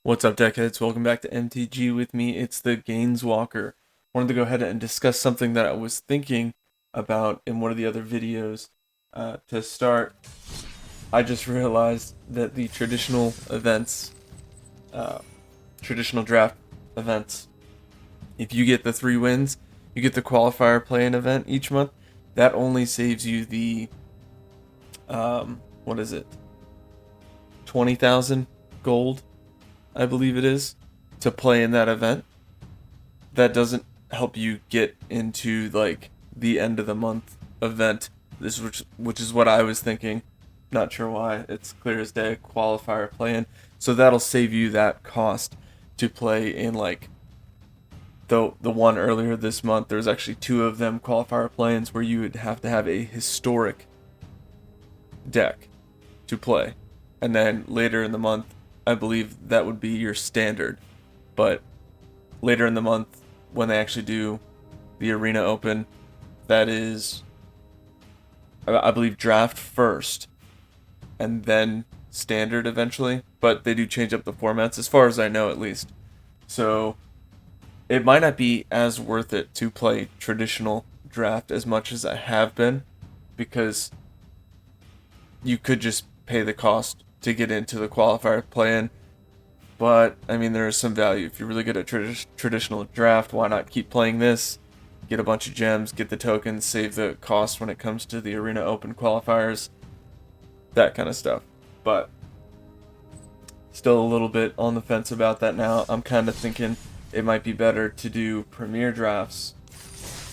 What's up, Deckheads? Welcome back to MTG with me. It's the Gainswalker. Wanted to go ahead and discuss something that I was thinking about in one of the other videos. To start, I just realized that the traditional events, traditional draft events, if you get the 3 wins, you get the qualifier play-in event each month. That only saves you the, 20,000 gold, I believe it is, to play in that event. That doesn't help you get into like the end of the month event. Which is what I was thinking. Not sure why. It's clear as day, qualifier play-in. So that'll save you that cost to play in like the one earlier this month. There's actually 2 of them qualifier play-ins where you would have to have a historic deck to play. And then later in the month, I believe that would be your standard. But later in the month, when they actually do the Arena Open, that is, I believe, draft first and then standard eventually. But they do change up the formats, as far as I know, at least. So it might not be as worth it to play traditional draft as much as I have been, because you could just pay the cost to get into the qualifier play-in. But I mean, there is some value. If you're really good at traditional draft, why not keep playing this? Get a bunch of gems, get the tokens, save the cost when it comes to the Arena Open qualifiers, that kind of stuff. But still a little bit on the fence about that now. I'm kind of thinking it might be better to do premier drafts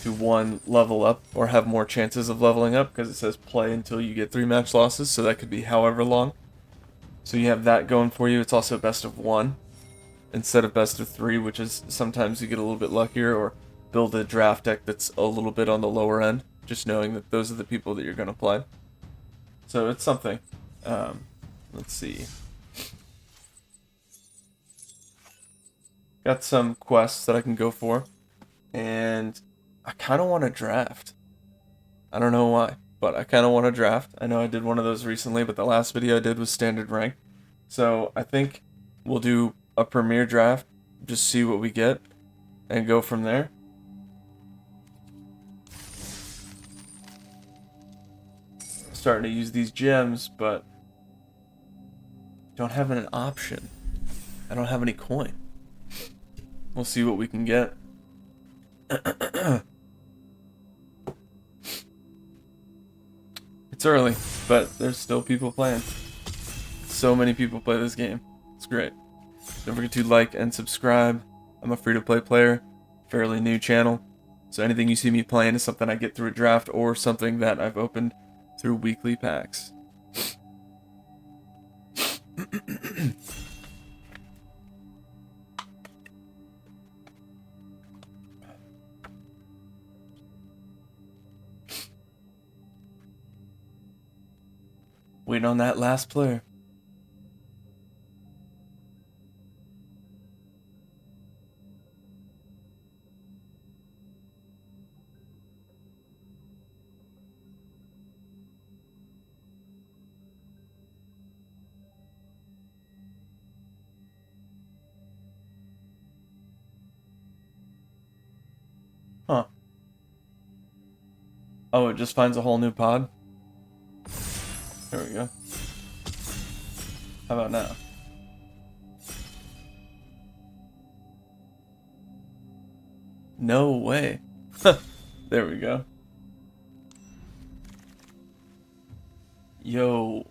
to, one, level up or have more chances of leveling up, because it says play until you get 3 match losses, so that could be however long. So you have that going for you. It's also best of 1 instead of best of 3, which is sometimes you get a little bit luckier, or build a draft deck that's a little bit on the lower end, just knowing that those are the people that you're going to play. So it's something. Let's see. Got some quests that I can go for, and I kind of want to draft. I don't know why, but I kind of want to draft. I know I did one of those recently, but the last video I did was standard rank. So I think we'll do a premier draft, just see what we get, and go from there. Starting to use these gems, but don't have an option. I don't have any coin. We'll see what we can get. It's early, but there's still people playing. So many people play this game. It's great. Don't forget to like and subscribe. I'm a free-to-play player, fairly new channel, so anything you see me playing is something I get through a draft or something that I've opened through weekly packs. Waiting on that last player. Huh. Oh, it just finds a whole new pod? There we go. How about now? No way. There we go. Yo.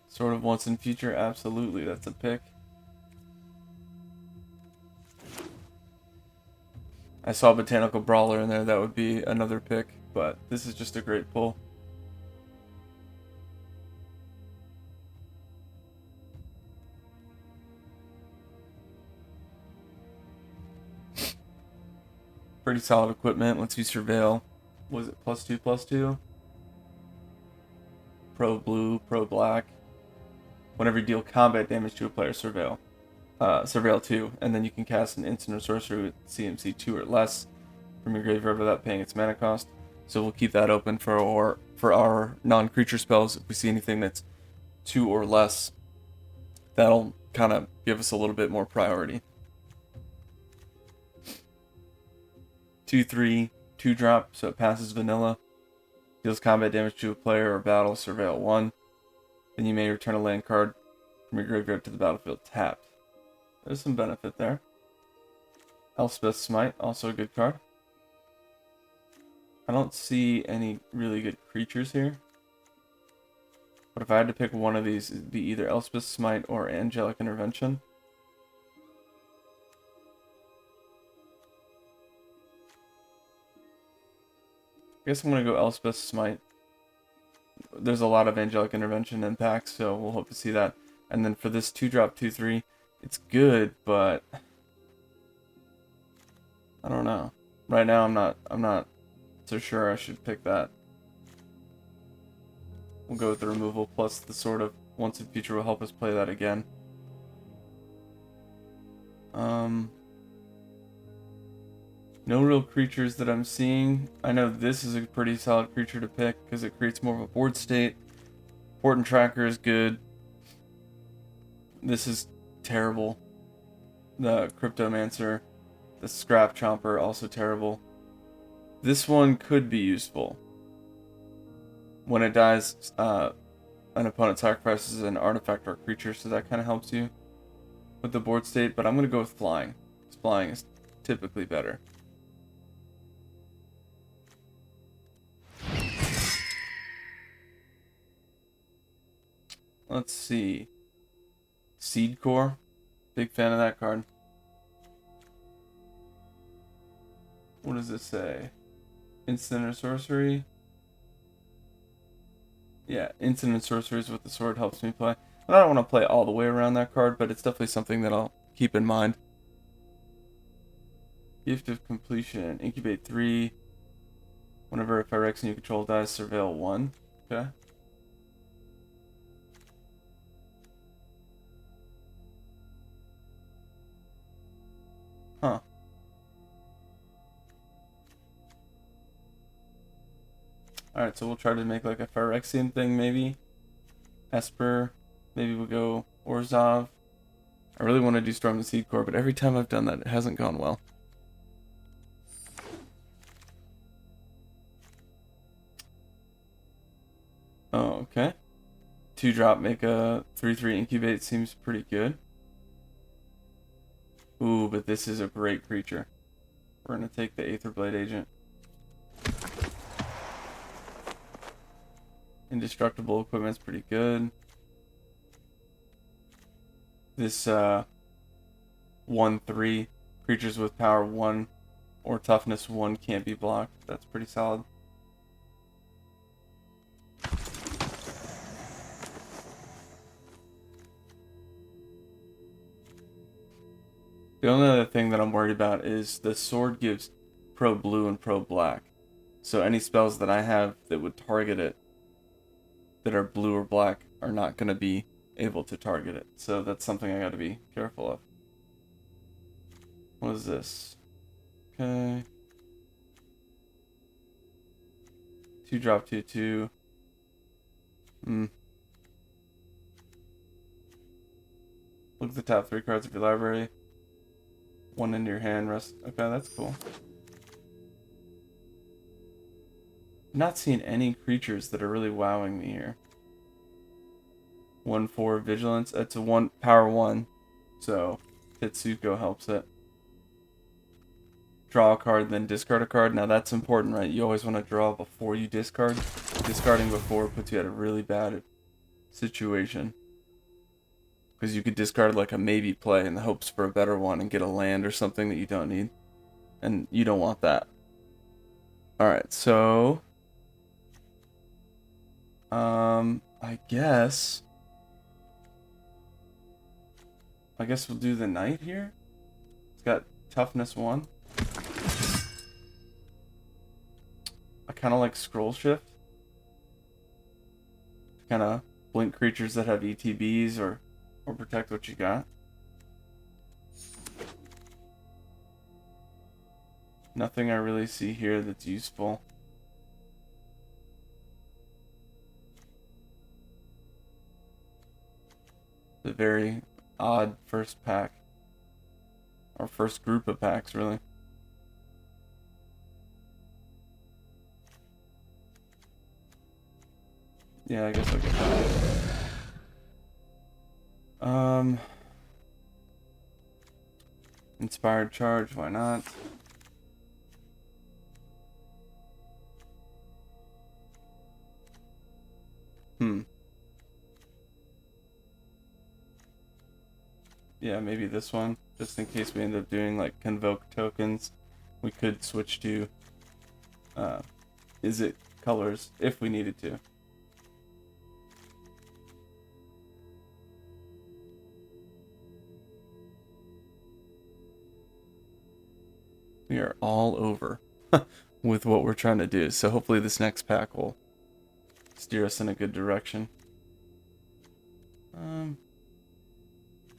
Sort of once in future, absolutely. That's a pick. I saw Botanical Brawler in there, that would be another pick, but this is just a great pull. Pretty solid equipment. Lets you surveil. Was it +2/+2? Pro blue, pro black. Whenever you deal combat damage to a player, surveil. Surveil 2, and then you can cast an instant or sorcery with CMC 2 or less. from your graveyard without paying its mana cost. So we'll keep that open for our non-creature spells. If we see anything that's 2 or less, that'll kind of give us a little bit more priority. 2/3, 2-drop, so it passes vanilla. Deals combat damage to a player or battle, surveil 1. Then you may return a land card from your graveyard to the battlefield tapped. There's some benefit there. Elspeth's Smite, also a good card. I don't see any really good creatures here. But if I had to pick one of these, it'd be either Elspeth's Smite or Angelic Intervention. I guess I'm going to go Elspeth's Smite. There's a lot of Angelic Intervention impacts, so we'll hope to see that. And then for this 2-drop, 2/3, it's good, but I don't know. Right now, I'm not so sure I should pick that. We'll go with the removal plus the Sword of Once in Future will help us play that again. No real creatures that I'm seeing. I know this is a pretty solid creature to pick because it creates more of a board state. Important Tracker is good. This is terrible. The Cryptomancer, the Scrap Chomper, also terrible. This one could be useful. When it dies, an opponent sacrifices an artifact or a creature, so that kind of helps you with the board state, but I'm going to go with Flying. Flying is typically better. Let's see. Seed Core. Big fan of that card. What does it say? Instant or sorcery? Yeah, instant and sorceries with the sword helps me play. I don't want to play all the way around that card, but it's definitely something that I'll keep in mind. Gift of Completion. Incubate 3. Whenever a Phyrexian you control dies, surveil 1. Okay. Huh. Alright, so we'll try to make like a Phyrexian thing, maybe. Esper. Maybe we'll go Orzhov. I really want to do Storm the Seed Core, but every time I've done that, it hasn't gone well. Oh, okay. 2-drop, make a 3/3 Incubate seems pretty good. Ooh, but this is a great creature. We're going to take the Aetherblade Agent. Indestructible equipment's pretty good. This 1/3 creatures with power 1 or toughness 1 can't be blocked. That's pretty solid. The only other thing that I'm worried about is the sword gives pro blue and pro black. So any spells that I have that would target it that are blue or black are not going to be able to target it. So that's something I got to be careful of. What is this? Okay. 2-drop, 2/2. Look at the top 3 cards of your library. 1 into your hand, rest. Okay, that's cool. I'm not seeing any creatures that are really wowing me here. 1/4 Vigilance. It's a power 1, so Tetsuko helps it. Draw a card, then discard a card. Now that's important, right? You always want to draw before you discard. Discarding before puts you at a really bad situation. Because you could discard like a maybe play in the hopes for a better one and get a land or something that you don't need. And you don't want that. Alright, so I guess we'll do the knight here. It's got toughness 1. I kind of like scroll shift. Kind of blink creatures that have ETBs or protect what you got. Nothing I really see here that's useful. It's a very odd first pack. Or first group of packs, really. Yeah, I guess I'll get that. Inspired Charge, why not? Yeah, maybe this one, just in case we end up doing like convoke tokens. We could switch to is it colors if we needed to. We are all over with what we're trying to do, so hopefully this next pack will steer us in a good direction.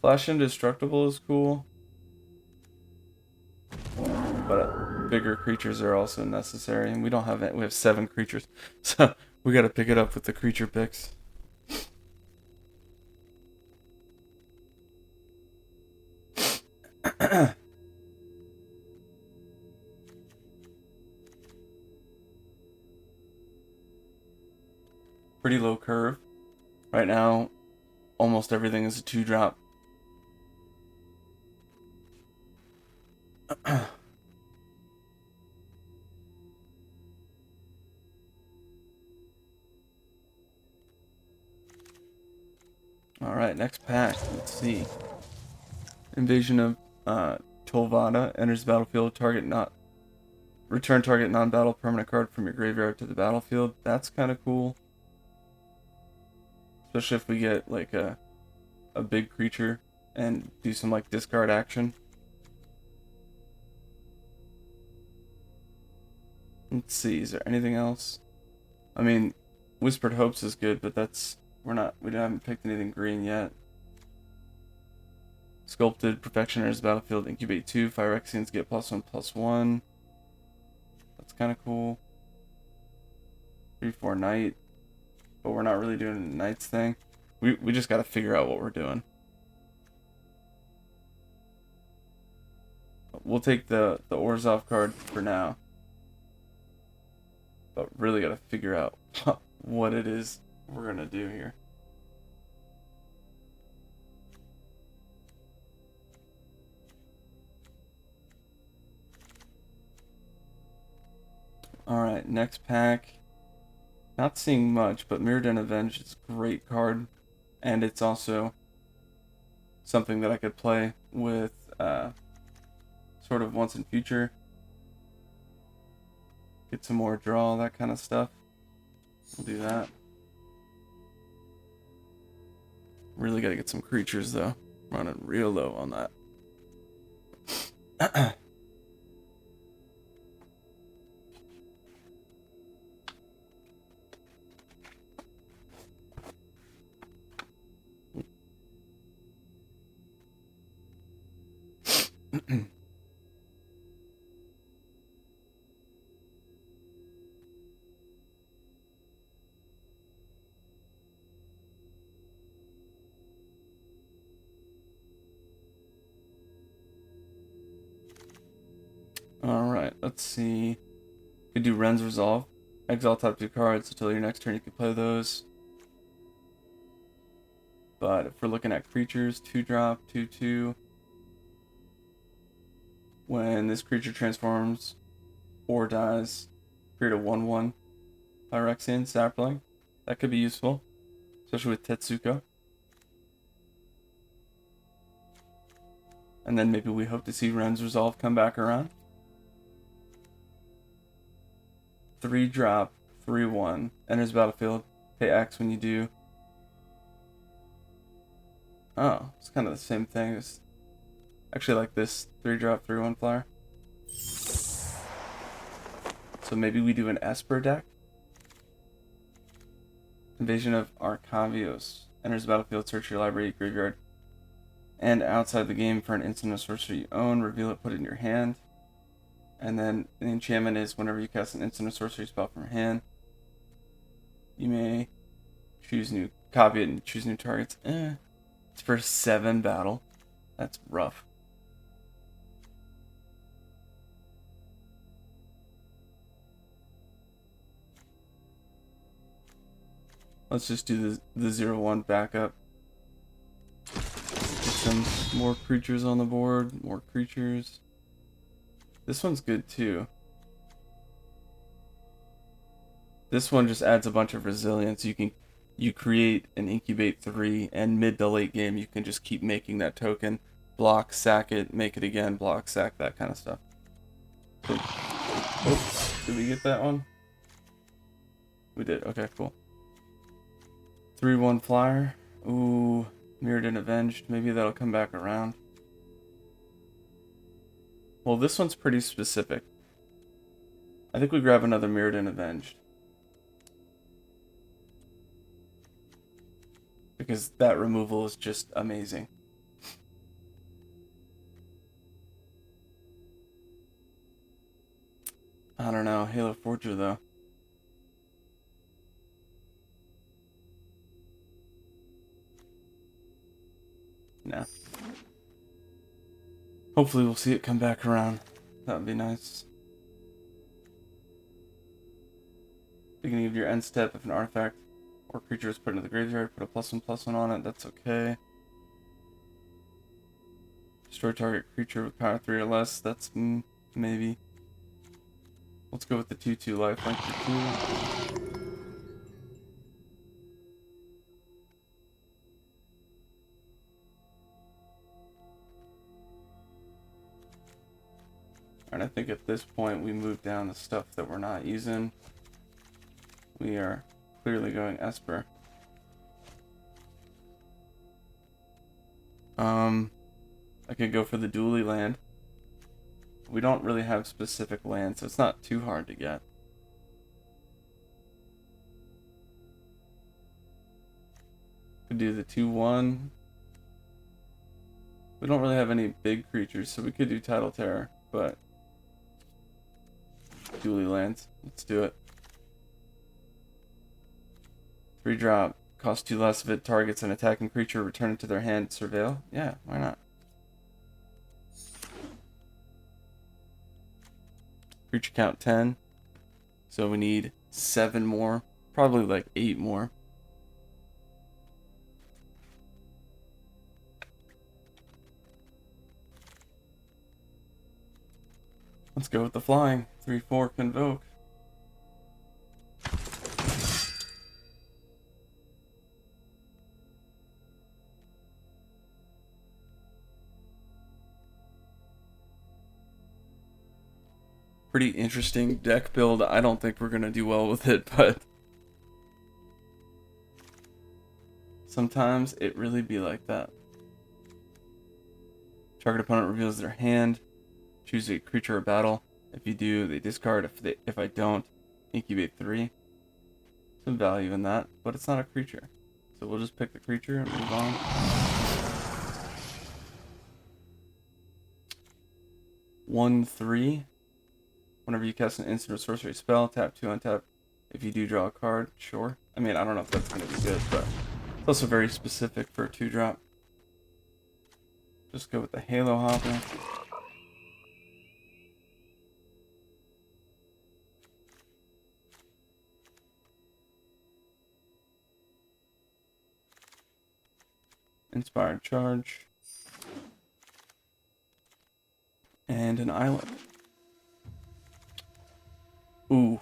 Flash Indestructible is cool, but bigger creatures are also necessary, and we don't have it. We have 7 creatures, so we got to pick it up with the creature picks. Pretty low curve. Right now, almost everything is a 2-drop. Alright, next pack. Let's see. Invasion of Tolvada. Enters the battlefield. Return target non-battle permanent card from your graveyard to the battlefield. That's kind of cool. Especially if we get like a big creature and do some like discard action. Let's see, is there anything else? I mean, Whispered Hopes is good, but we haven't picked anything green yet. Sculpted Perfection enters the battlefield. Incubate 2. Phyrexians get +1/+1. That's kind of cool. 3/4 Knight. But we're not really doing a Knights thing. We just got to figure out what we're doing. We'll take the Orzhov card for now. But really got to figure out what it is we're going to do here. Alright, next pack. Not seeing much, but Mirrodin Avenge is a great card. And it's also something that I could play with sort of once in future. Get some more draw, that kind of stuff. We'll do that. Really got to get some creatures, though. Running real low on that. Alright, let's see. Could do Ren's Resolve. Exile top 2 cards until your next turn you can play those. But if we're looking at creatures, 2-drop, 2/2. When this creature transforms or dies, create a 1/1 Phyrexian sapling. That could be useful, especially with Tetsuko. And then maybe we hope to see Ren's Resolve come back around. 3-drop, 3/1. Enters battlefield. Pay X when you do. Oh, it's kind of the same thing. It's actually like this 3-drop, 3/1 flyer. So maybe we do an Esper deck. Invasion of Arcavios. Enters the battlefield, search your library, graveyard, and outside the game for an instant or sorcery you own. Reveal it, put it in your hand. And then an enchantment is whenever you cast an instant or sorcery spell from your hand, you may choose new, copy it and choose new targets. It's for 7 battle. That's rough. Let's just do the 0/1 backup. Get some more creatures on the board. More creatures. This one's good too. This one just adds a bunch of resilience. You create and incubate 3, and mid to late game you can just keep making that token. Block, sack it, make it again, block, sack, that kind of stuff. So, oops, did we get that one? We did. Okay, cool. 3/1 flyer. Ooh, Mirrored and Avenged. Maybe that'll come back around. Well, this one's pretty specific. I think we grab another Mirrored and Avenged. Because that removal is just amazing. I don't know. Halo Forger, though. Nah. Hopefully we'll see it come back around. That would be nice. Beginning of your end step, if an artifact or creature is put into the graveyard, put a +1/+1 on it. That's okay. Destroy target creature with power 3 or less. That's maybe. Let's go with the 2/2 lifelink for 2. And I think at this point we move down the stuff that we're not using. We are clearly going Esper. I could go for the dually land. We don't really have specific lands, so it's not too hard to get. Could do the 2/1. We don't really have any big creatures, so we could do Tidal Terror, but dually lands. Let's do it. 3-drop. Cost 2 less if it targets an attacking creature, return it to their hand, surveil. Yeah, why not? Creature count 10. So we need 7 more. Probably like 8 more. Let's go with the flying. 3/4 Convoke. Pretty interesting deck build. I don't think we're going to do well with it, but sometimes it really be like that. Target opponent reveals their hand. Choose a creature or battle. If you do, they discard. If I don't, incubate 3. Some value in that, but it's not a creature. So we'll just pick the creature and move on. One, 3. Whenever you cast an instant or sorcery spell, tap 2 untap. If you do draw a card, sure. I mean, I don't know if that's going to be good, but it's also very specific for a 2-drop. Just go with the Halo Hopper. Inspired Charge. And an Island. Ooh.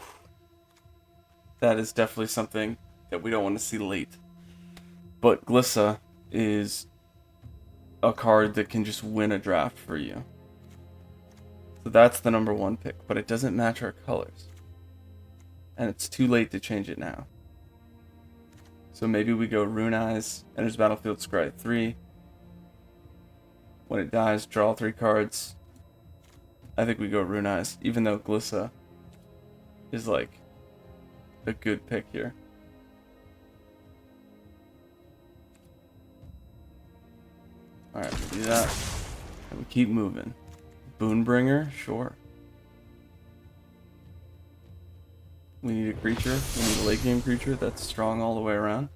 That is definitely something that we don't want to see late. But Glissa is a card that can just win a draft for you. So that's the number 1 pick, but it doesn't match our colors. And it's too late to change it now. So maybe we go Rune Eyes, enters battlefield, scry 3. When it dies, draw 3 cards. I think we go Rune Eyes, even though Glissa is like a good pick here. Alright, we do that. And we keep moving. Boonbringer, sure. We need a creature. We need a late game creature that's strong all the way around.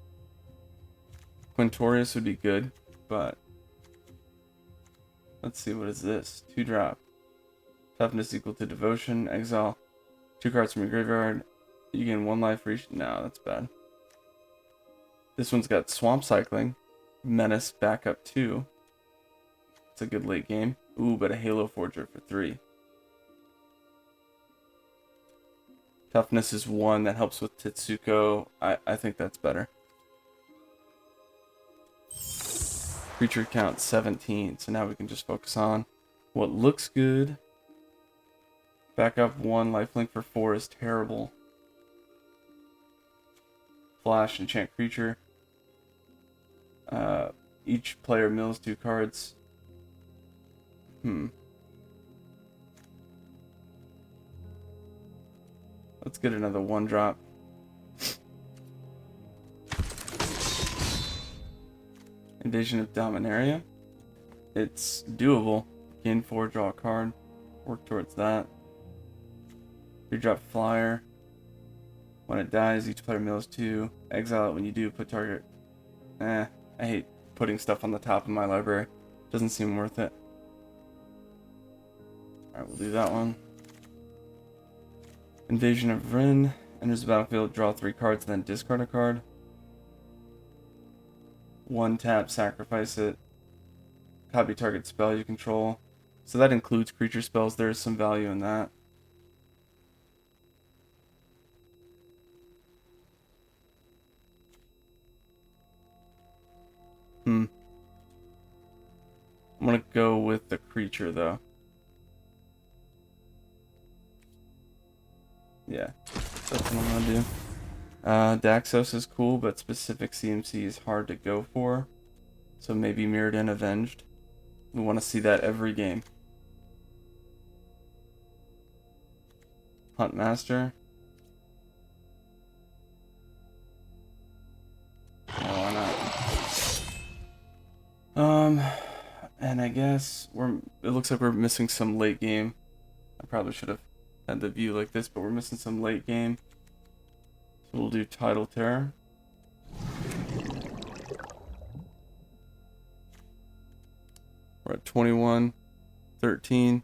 Quintorius would be good, but let's see, what is this? 2-drop. Toughness equal to devotion. Exile 2 cards from your graveyard. You gain 1 life for each. No, that's bad. This one's got Swamp Cycling. Menace backup 2. It's a good late game. Ooh, but a Halo Forger for 3. Toughness is 1. That helps with Tetsuko. I think that's better. Creature count 17. So now we can just focus on what looks good. Backup 1. Lifelink for 4 is terrible. Flash, enchant creature. Each player mills 2 cards. Let's get another 1-drop. Invasion of Dominaria. It's doable. Gain 4, draw a card. Work towards that. 3-drop flyer. When it dies, each player mills 2. Exile it when you do. Put target. I hate putting stuff on the top of my library. Doesn't seem worth it. Alright, we'll do that one. Invasion of Vryn. Enters the battlefield, draw 3 cards, then discard a card. 1 tap, sacrifice it. Copy target spell you control. So that includes creature spells. There is some value in that. I'm gonna go with the creature though. Yeah, that's what I'm gonna do. Daxos is cool, but specific CMC is hard to go for. So maybe Mirrored and Avenged. We want to see that every game. Hunt Master. Yeah, why not? And I guess it looks like we're missing some late game. I probably should have had the view like this, but we're missing some late game. So we'll do Tidal Terror. We're at 21, 13.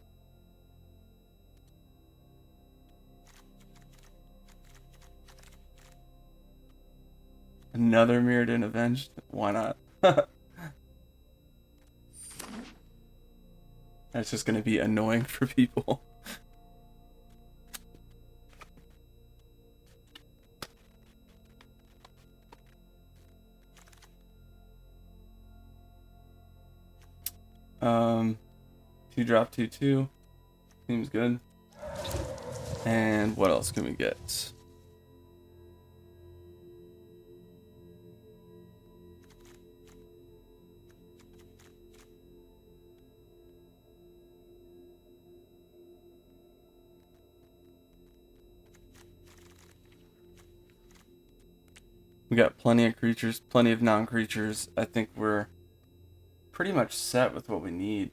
Another Mirrored and Avenged? Why not? That's just going to be annoying for people. Two drop 2/2 seems good. And what else can we get? We got plenty of creatures, plenty of non-creatures. I think we're pretty much set with what we need.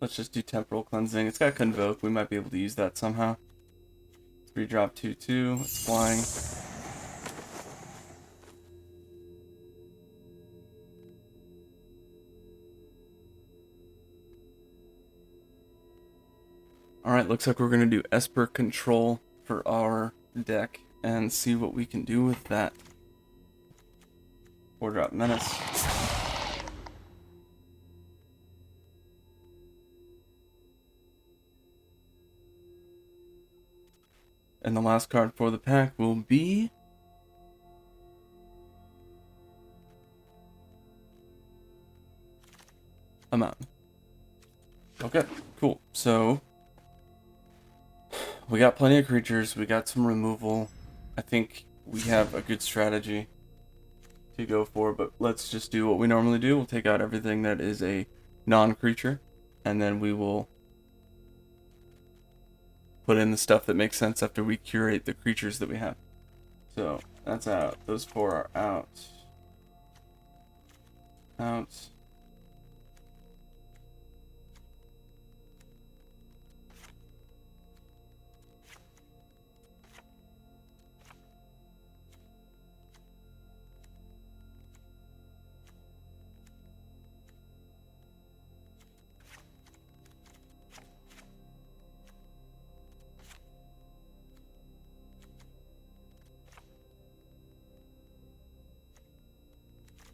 Let's just do Temporal Cleansing. It's got Convoke. We might be able to use that somehow. 3 drop 2/2. It's flying. Alright, looks like we're going to do Esper Control for our deck and see what we can do with that. 4 drop Menace. And the last card for the pack will be a mountain. Okay, cool. So we got plenty of creatures, we got some removal. I think we have a good strategy to go for, but let's just do what we normally do. We'll take out everything that is a non-creature, and then we will put in the stuff that makes sense after we curate the creatures that we have. So that's out. Those 4 are out. Out.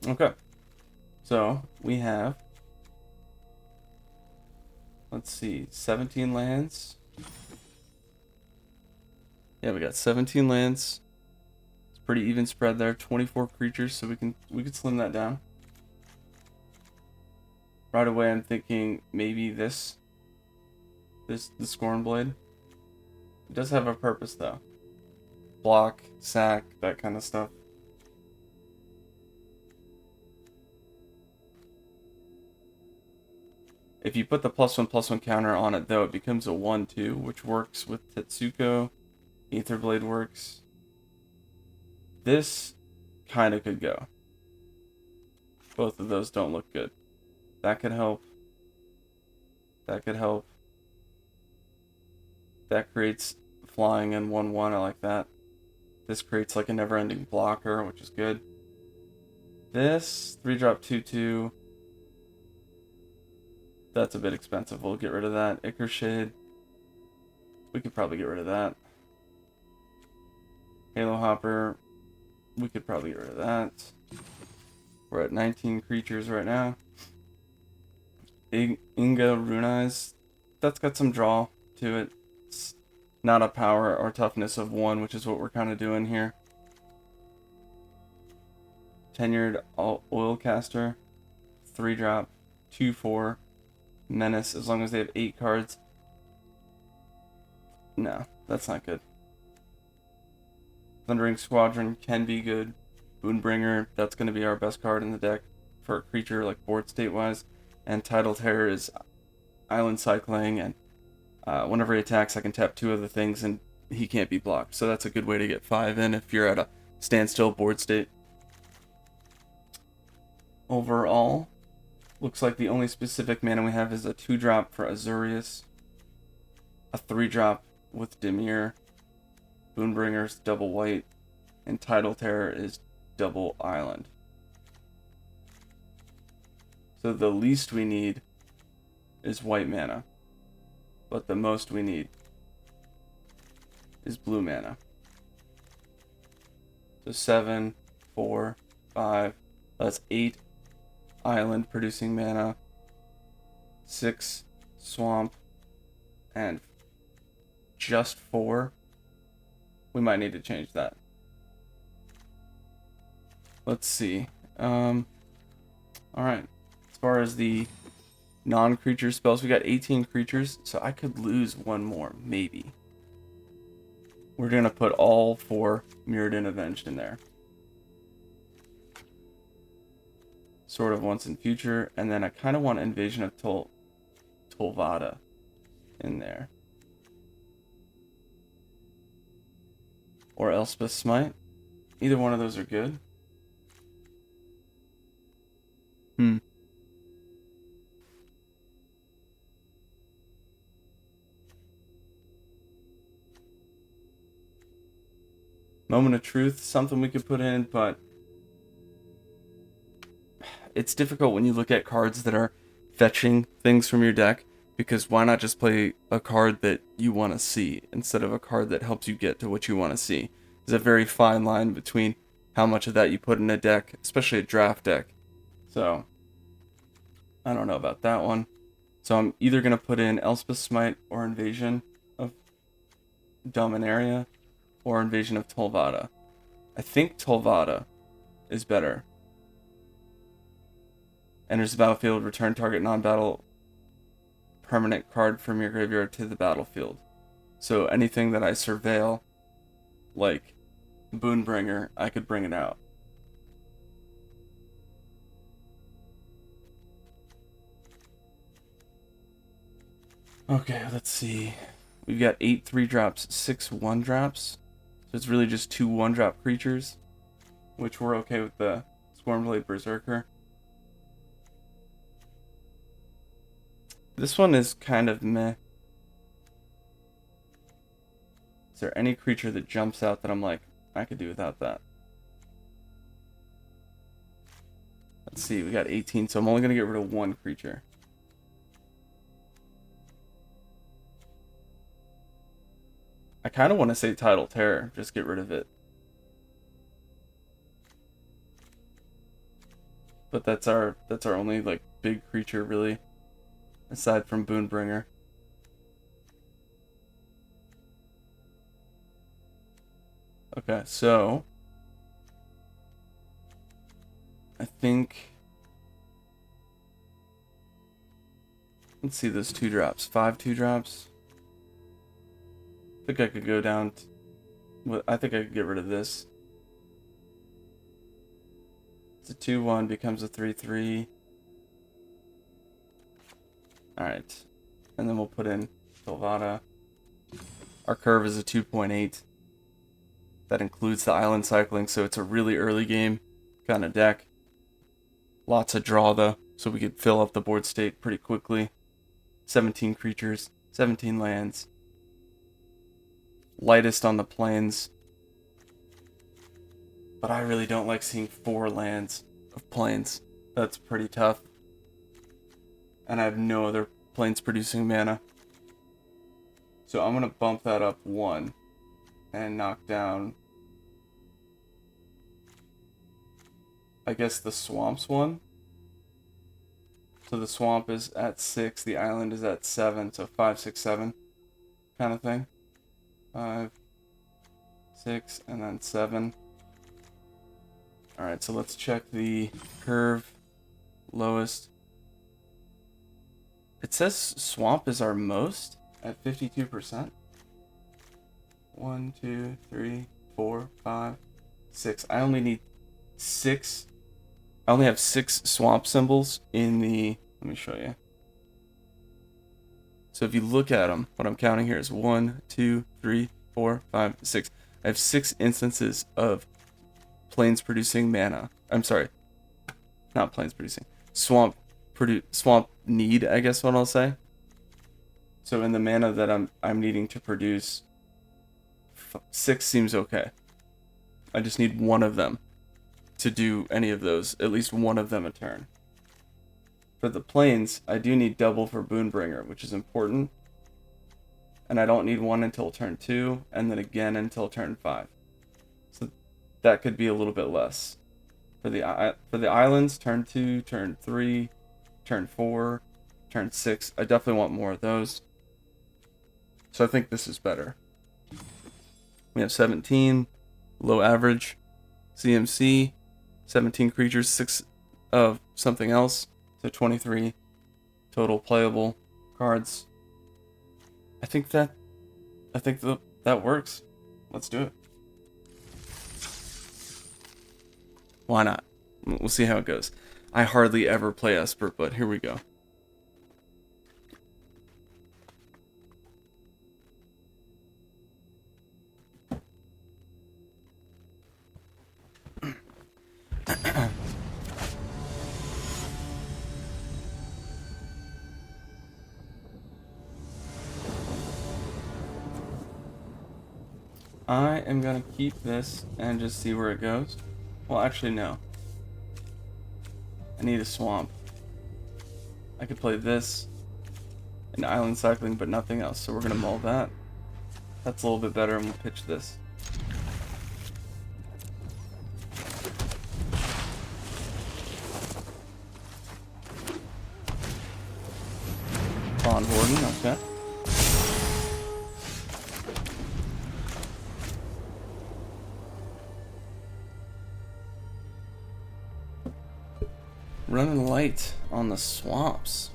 Okay. So, we have, let's see, 17 lands. Yeah, we got 17 lands. It's pretty even spread there. 24 creatures, so we could slim that down. Right away, I'm thinking maybe the Scorn Blade. It does have a purpose though. Block, sack, that kind of stuff. If you put the +1/+1 counter on it though, it becomes a 1/2, which works with Tetsuko. Aetherblade works. This kind of could go. Both of those don't look good. That could help. That could help. That creates flying in 1/1. I like that. This creates like a never-ending blocker, which is good. This 3-drop 2/2. That's a bit expensive. We'll get rid of that. Ichor Shade. We could probably get rid of that. Halo Hopper. We could probably get rid of that. We're at 19 creatures right now. Inga Runais. That's got some draw to it. It's not a power or toughness of 1, which is what we're kind of doing here. Tenured Oilcaster. 3-drop. 2/4. Menace, as long as they have 8 cards. No, that's not good. Thundering Squadron can be good. Boonbringer, that's going to be our best card in the deck for a creature, like board state wise. And Tidal Terror is island cycling, and whenever he attacks, I can tap 2 of the things, and he can't be blocked. So that's a good way to get 5 in if you're at a standstill board state. Overall, looks like the only specific mana we have is a 2-drop for Azurius, a 3-drop with Dimir, Boonbringer's double white, and Tidal Terror is double island. So the least we need is white mana, but the most we need is blue mana. So 7, 4, 5, that's 8 island producing mana, 6 swamp, and just 4. We might need to change that. Let's see. Alright. As far as the non-creature spells, we got 18 creatures, so I could lose one more, maybe. We're going to put all 4 Mirrodin Avenged in there. Sort of once in future, and then I kind of want Invasion of Tolvada in there. Or Elspeth Smite. Either one of those are good. Moment of Truth, something we could put in, but it's difficult when you look at cards that are fetching things from your deck, because why not just play a card that you want to see instead of a card that helps you get to what you want to see? There's a very fine line between how much of that you put in a deck, especially a draft deck. So, I don't know about that one. So I'm either going to put in Elspeth Smite or Invasion of Dominaria or Invasion of Tolvada. I think Tolvada is better. Enters the battlefield, return target non-battle permanent card from your graveyard to the battlefield. So anything that I surveil, like Boonbringer, I could bring it out. Okay, let's see. We've got 8 3-drops, 6 1-drops. So it's really just 2 1-drop creatures, which we're okay with the Scornblade Berserker. This one is kind of meh. Is there any creature that jumps out that I'm like, I could do without that? Let's see, we got 18, so I'm only going to get rid of 1 creature. I kind of want to say Tidal Terror, just get rid of it. but that's our only like big creature really, aside from Boonbringer. Okay, so I think, let's see those 2-drops. 5 2-drops. I think I could go down to, I think I could get rid of this. It's a 2/1, becomes a 3/3. Alright. And then we'll put in Silvata. Our curve is a 2.8. That includes the island cycling, so it's a really early game kind of deck. Lots of draw though, so we could fill up the board state pretty quickly. 17 creatures, 17 lands. Lightest on the plains. But I really don't like seeing 4 lands of plains. That's pretty tough. And I have no other plains producing mana. So I'm going to bump that up 1 and knock down, I guess, the swamps 1. So the swamp is at 6, the island is at 7, so 5, 6, 7 kind of thing. 5, 6, and then 7. Alright, so let's check the curve. Lowest. It says swamp is our most at 52%. 1, 2, 3, 4, 5, 6. I only need 6. I only have 6 swamp symbols in the... Let me show you. So if you look at them, what I'm counting here is 1, 2, 3, 4, 5, 6. I have 6 instances of plains producing mana. I'm sorry. Not plains producing. Swamp need, I guess what I'll say. So in the mana that I'm needing to produce, 6 seems okay. I just need one of them to do any of those, at least one of them a turn. For the plains, I do need double for Boonbringer, which is important. And I don't need 1 until turn 2, and then again until turn 5. So that could be a little bit less. For the islands, turn 2, turn 3, turn 4, turn 6. I definitely want more of those. So I think this is better. We have 17, low average, CMC, 17 creatures, 6 of something else, so 23 total playable cards. I think that works. Let's do it. Why not? We'll see how it goes. I hardly ever play Esper, but here we go. I am gonna keep this and just see where it goes. Well, actually, no. I need a swamp. I could play this and island cycling, but nothing else. So we're gonna mull that. That's a little bit better, and we'll pitch this. Bond Warden, okay. Running light on the swamps.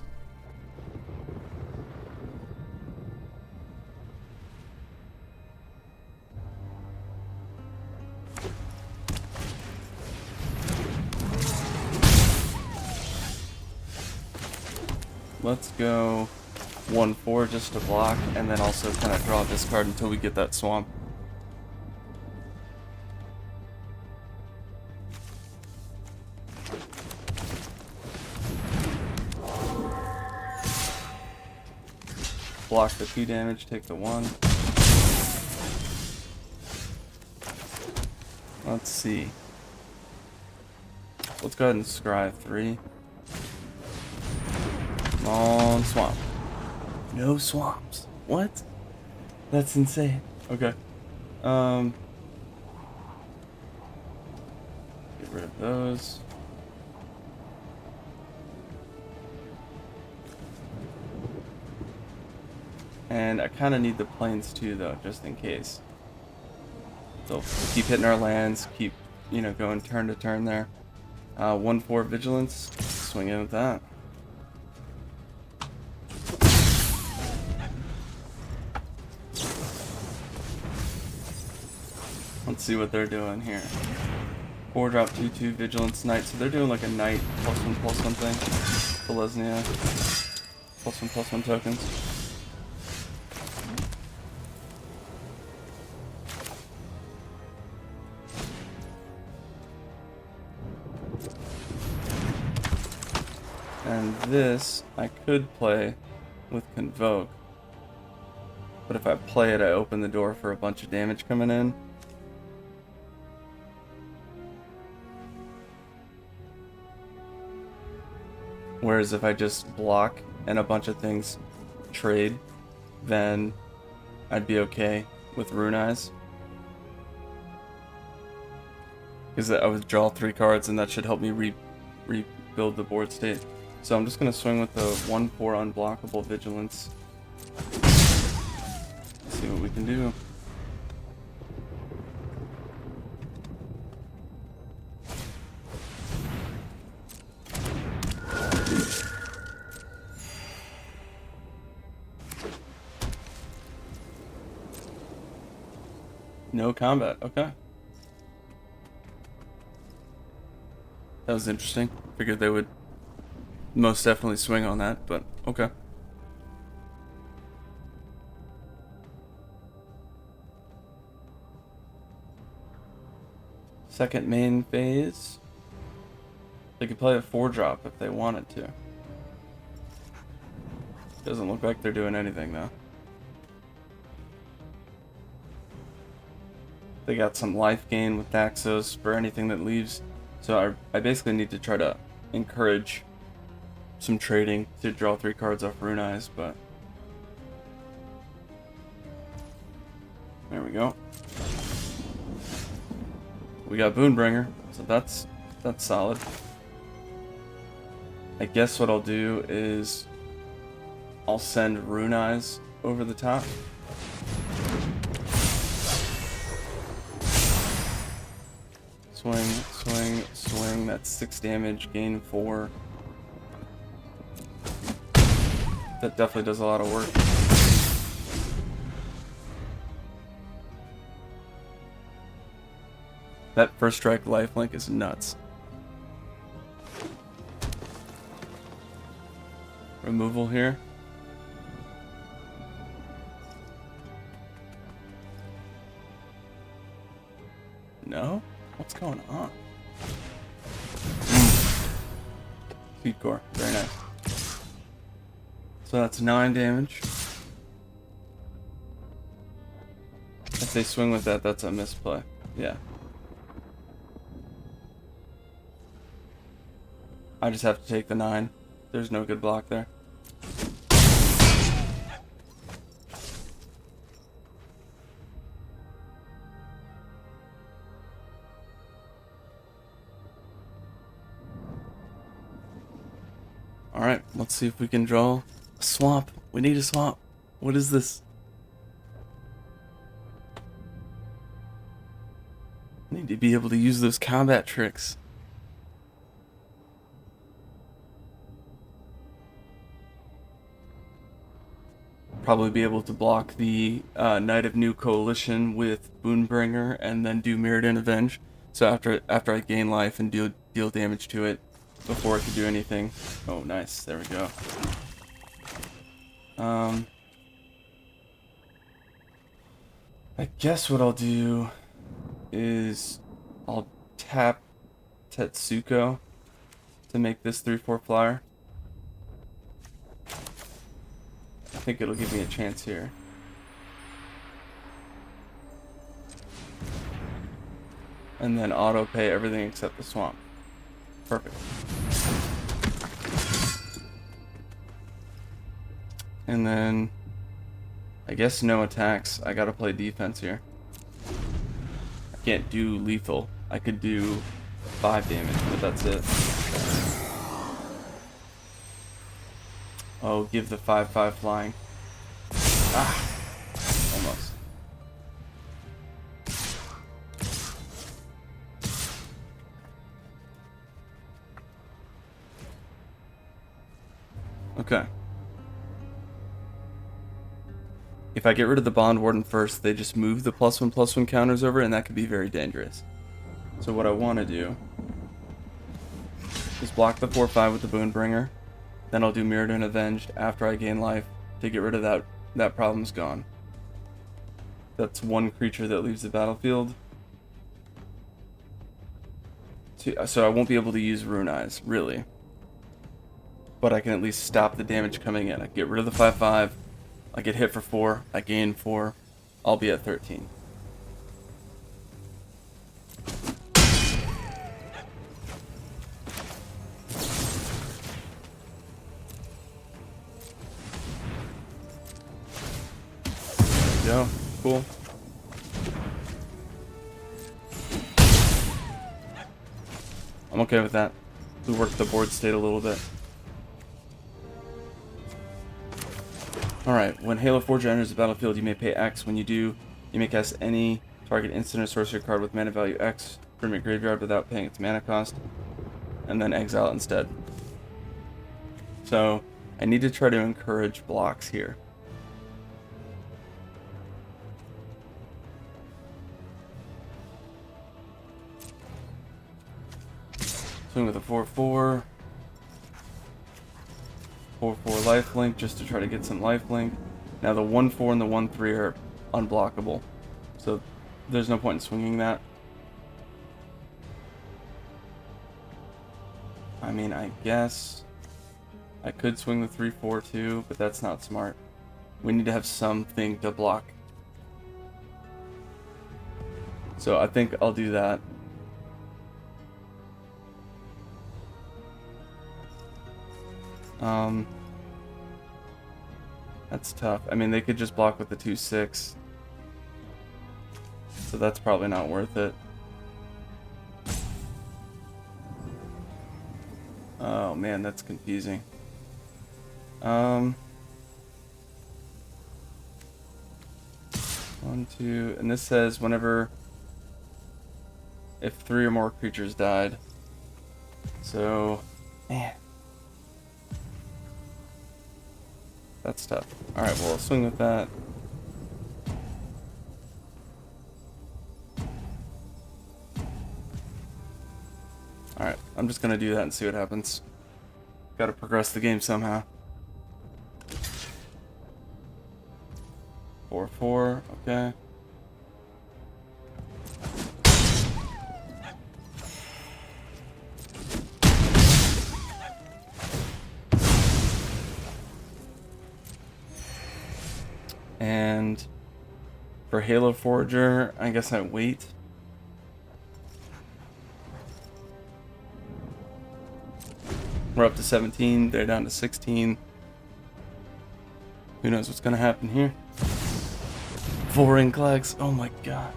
Let's go 1/4 just to block, and then also kind of draw this card until we get that swamp. Block the 2 damage, take the 1. Let's see. Let's go ahead and scry 3. Long swamp. No swamps. What? That's insane. Okay. Get rid of those. And I kind of need the planes too, though, just in case. So keep hitting our lands, keep, you know, going turn to turn there. 1/4 vigilance, swing in with that. Let's see what they're doing here. 4-drop 2/2 vigilance knight, so they're doing like a knight +1/+1 thing. Selesnya, +1/+1 tokens. And this, I could play with Convoke. But if I play it, I open the door for a bunch of damage coming in. Whereas if I just block and a bunch of things trade, then I'd be okay with Rune Eyes. Because I would draw 3 cards and that should help me rebuild the board state. So I'm just going to swing with the 1/4 unblockable vigilance. See what we can do. No combat, okay. That was interesting. Figured they would most definitely swing on that, but okay. Second main phase. They could play a 4-drop if they wanted to. Doesn't look like they're doing anything though. They got some life gain with Daxos for anything that leaves. So I basically need to try to encourage some trading to draw 3 cards off Rune Eyes, but there we go. We got Boonbringer, so that's solid. I guess what I'll do is I'll send Rune Eyes over the top. Swing, swing, swing. That's 6 damage, gain 4. That definitely does a lot of work. That first strike lifelink is nuts. Removal here. No? What's going on? Speed core, very nice. So that's 9 damage. If they swing with that, that's a misplay. Yeah. I just have to take the 9. There's no good block there. Alright, let's see if we can draw a swamp. We need a swamp. What is this? Need to be able to use those combat tricks. Probably be able to block the Knight of New Coalition with Boonbringer and then do Mirrodin Avenge. So after I gain life and deal damage to it before it could do anything. Oh, nice. There we go. I guess what I'll do is I'll tap Tetsuko to make this 3/4 flyer. I think it'll give me a chance here. And then auto pay everything except the swamp. Perfect. And then I guess no attacks. I gotta play defense here. I can't do lethal. I could do 5 damage, but that's it. Oh, give the 5/5 flying. Ah, almost. Okay. If I get rid of the Bond Warden first, they just move the +1/+1 counters over, and that could be very dangerous. So what I want to do is block the 4/5 with the Boonbringer. Then I'll do Mirrored and Avenged after I gain life to get rid of that. That problem's gone. That's one creature that leaves the battlefield. So I won't be able to use Rune Eyes, really. But I can at least stop the damage coming in. I get rid of the 5/5. I get hit for 4. I gain 4. I'll be at 13. There we go. Cool. I'm okay with that. We worked the board state a little bit. Alright, when Halo Forger enters the battlefield, you may pay X. When you do, you may cast any target instant or sorcery card with mana value X from your graveyard without paying its mana cost, and then exile it instead. So, I need to try to encourage blocks here. Swing with a 4/4. 4/4 lifelink just to try to get some lifelink. Now the 1/4 and the 1/3 are unblockable, so there's no point in swinging that. I mean, I guess I could swing the 3/4 too, but that's not smart. We need to have something to block. So I think I'll do that. That's tough. I mean, they could just block with the 2/6. So that's probably not worth it. Oh man, that's confusing. 1, 2, and this says whenever if 3 or more creatures died. So, man. That's tough. Alright, well, I'll swing with that. Alright, I'm just gonna do that and see what happens. Gotta progress the game somehow. 4/4, okay. And for Halo Forger, I guess I wait. We're up to 17, they're down to 16. Who knows what's gonna happen here? 4 Inklegs, oh my god.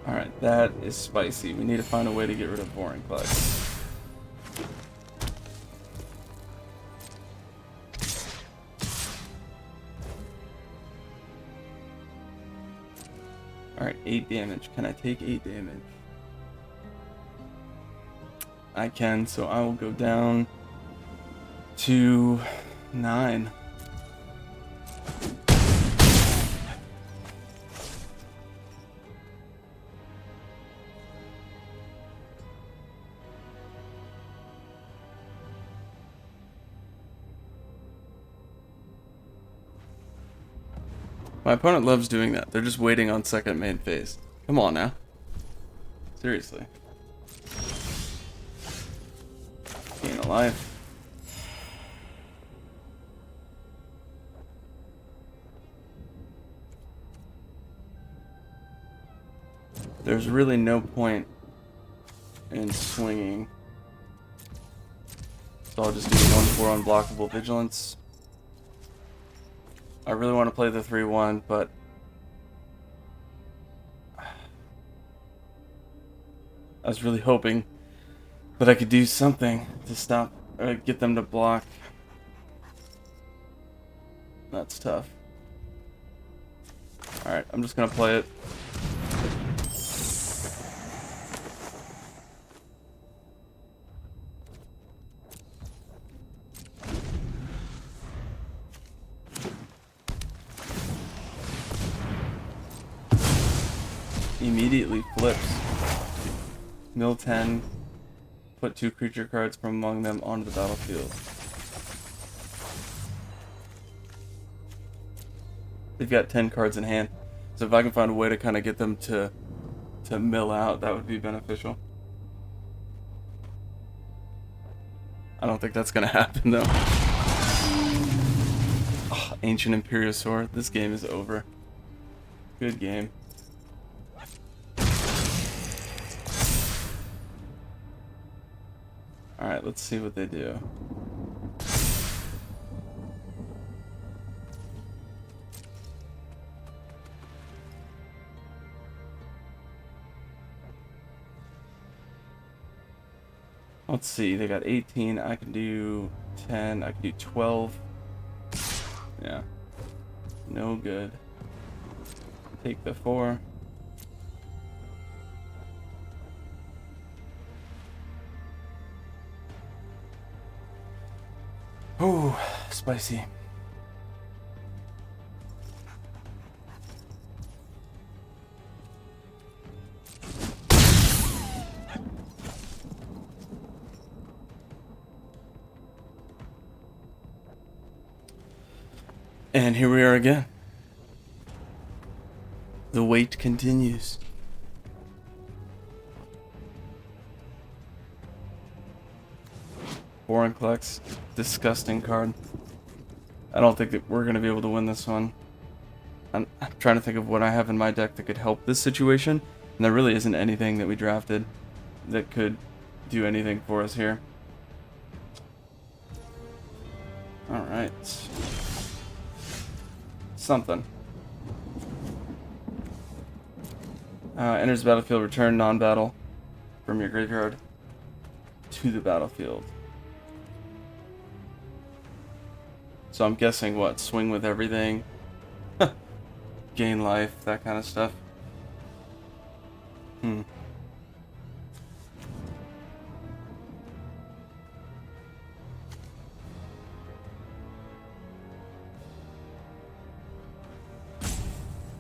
Alright, that is spicy. We need to find a way to get rid of 4 Inklegs. Alright, 8 damage. Can I take 8 damage? I can, so I will go down to 9. My opponent loves doing that. They're just waiting on second main phase. Come on now. Seriously. Gain a life. There's really no point in swinging. So I'll just do 1/4 unblockable vigilance. I really want to play the 3/1, but I was really hoping that I could do something to stop or get them to block. That's tough. Alright, I'm just gonna play it. Immediately flips. Mill 10. Put 2 creature cards from among them onto the battlefield. They've got 10 cards in hand. So if I can find a way to kind of get them to mill out, that would be beneficial. I don't think that's going to happen, though. Oh, Ancient Imperiosaur. This game is over. Good game. Alright, let's see what they do. Let's see, they got 18, I can do 10, I can do 12. Yeah. No good. Take the 4. Ooh, spicy. And here we are again. The wait continues. Vorinclex, disgusting card. I don't think that we're going to be able to win this one. I'm trying to think of what I have in my deck that could help this situation, and there really isn't anything that we drafted that could do anything for us here. Alright. Something. Enters the battlefield, return non-battle from your graveyard to the battlefield. So I'm guessing what? Swing with everything? Gain life, that kind of stuff.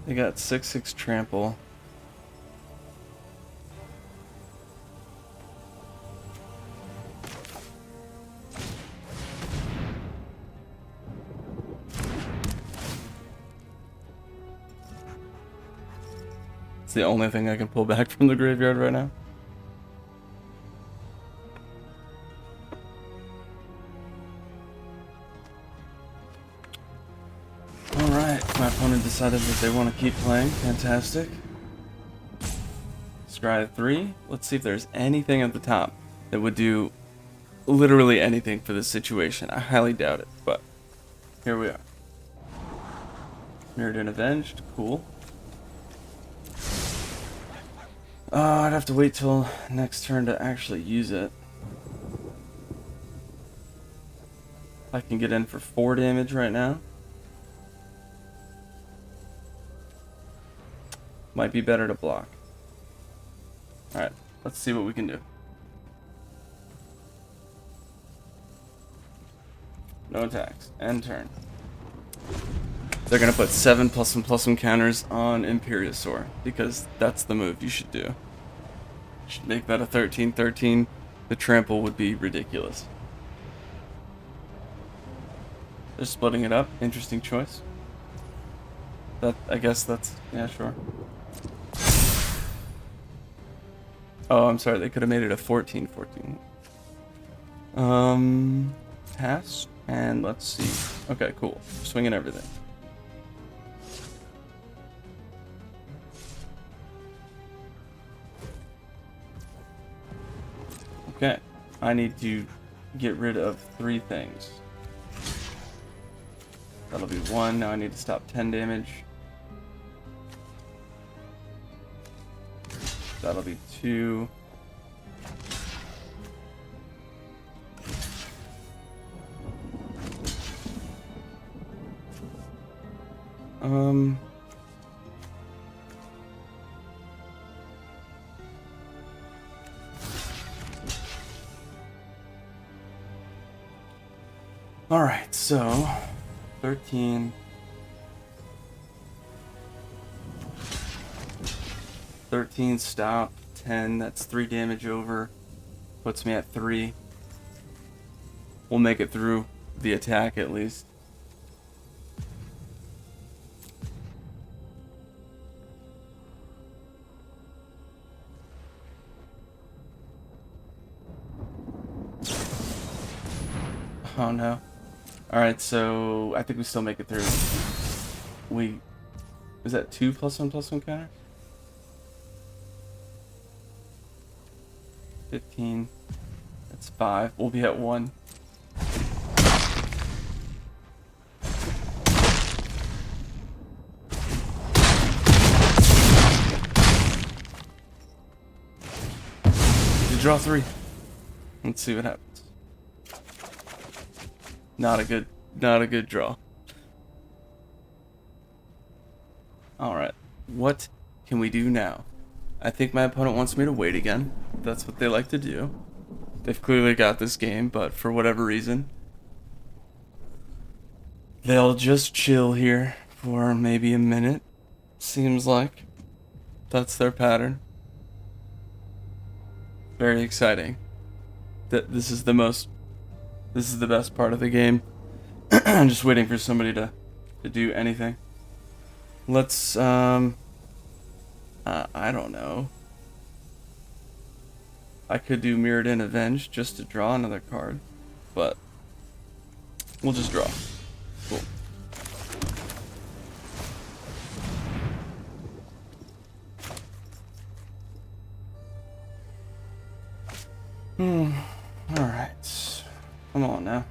They got 6/6 trample. It's the only thing I can pull back from the graveyard right now. Alright, my opponent decided that they want to keep playing. Fantastic. Scry 3. Let's see if there's anything at the top that would do literally anything for this situation. I highly doubt it, but here we are. Mirrored and Avenged. Cool. I'd have to wait till next turn to actually use it. I can get in for 4 damage right now. Might be better to block. Alright, let's see what we can do. No attacks. End turn. They're going to put 7+1/+1 counters on Imperiosaur, because that's the move you should do. Should make that a 13/13. The trample would be ridiculous. They're splitting it up. Interesting choice. I guess that's... yeah, sure. Oh, I'm sorry. They could have made it a 14/14. Pass. And let's see. Okay, cool. Swinging everything. Okay. I need to get rid of 3 things. That'll be 1. Now I need to stop 10 damage. That'll be 2. Alright, so 13. 13 stop, 10, that's 3 damage over. Puts me at 3. We'll make it through the attack at least. Oh no. Alright, so I think we still make it through. Is that 2 +1/+1 counter? 15. That's 5. We'll be at 1. You draw 3. Let's see what happens. Not a good draw. Alright, what can we do now? I think my opponent wants me to wait again. That's what they like to do. They've clearly got this game, but for whatever reason, they'll just chill here for maybe a minute. Seems like that's their pattern. Very exciting. This is the best part of the game. I'm just waiting for somebody to do anything. Let's I don't know. I could do Mirrored in Avenge just to draw another card, but we'll just draw. Cool. Alright. Come on now.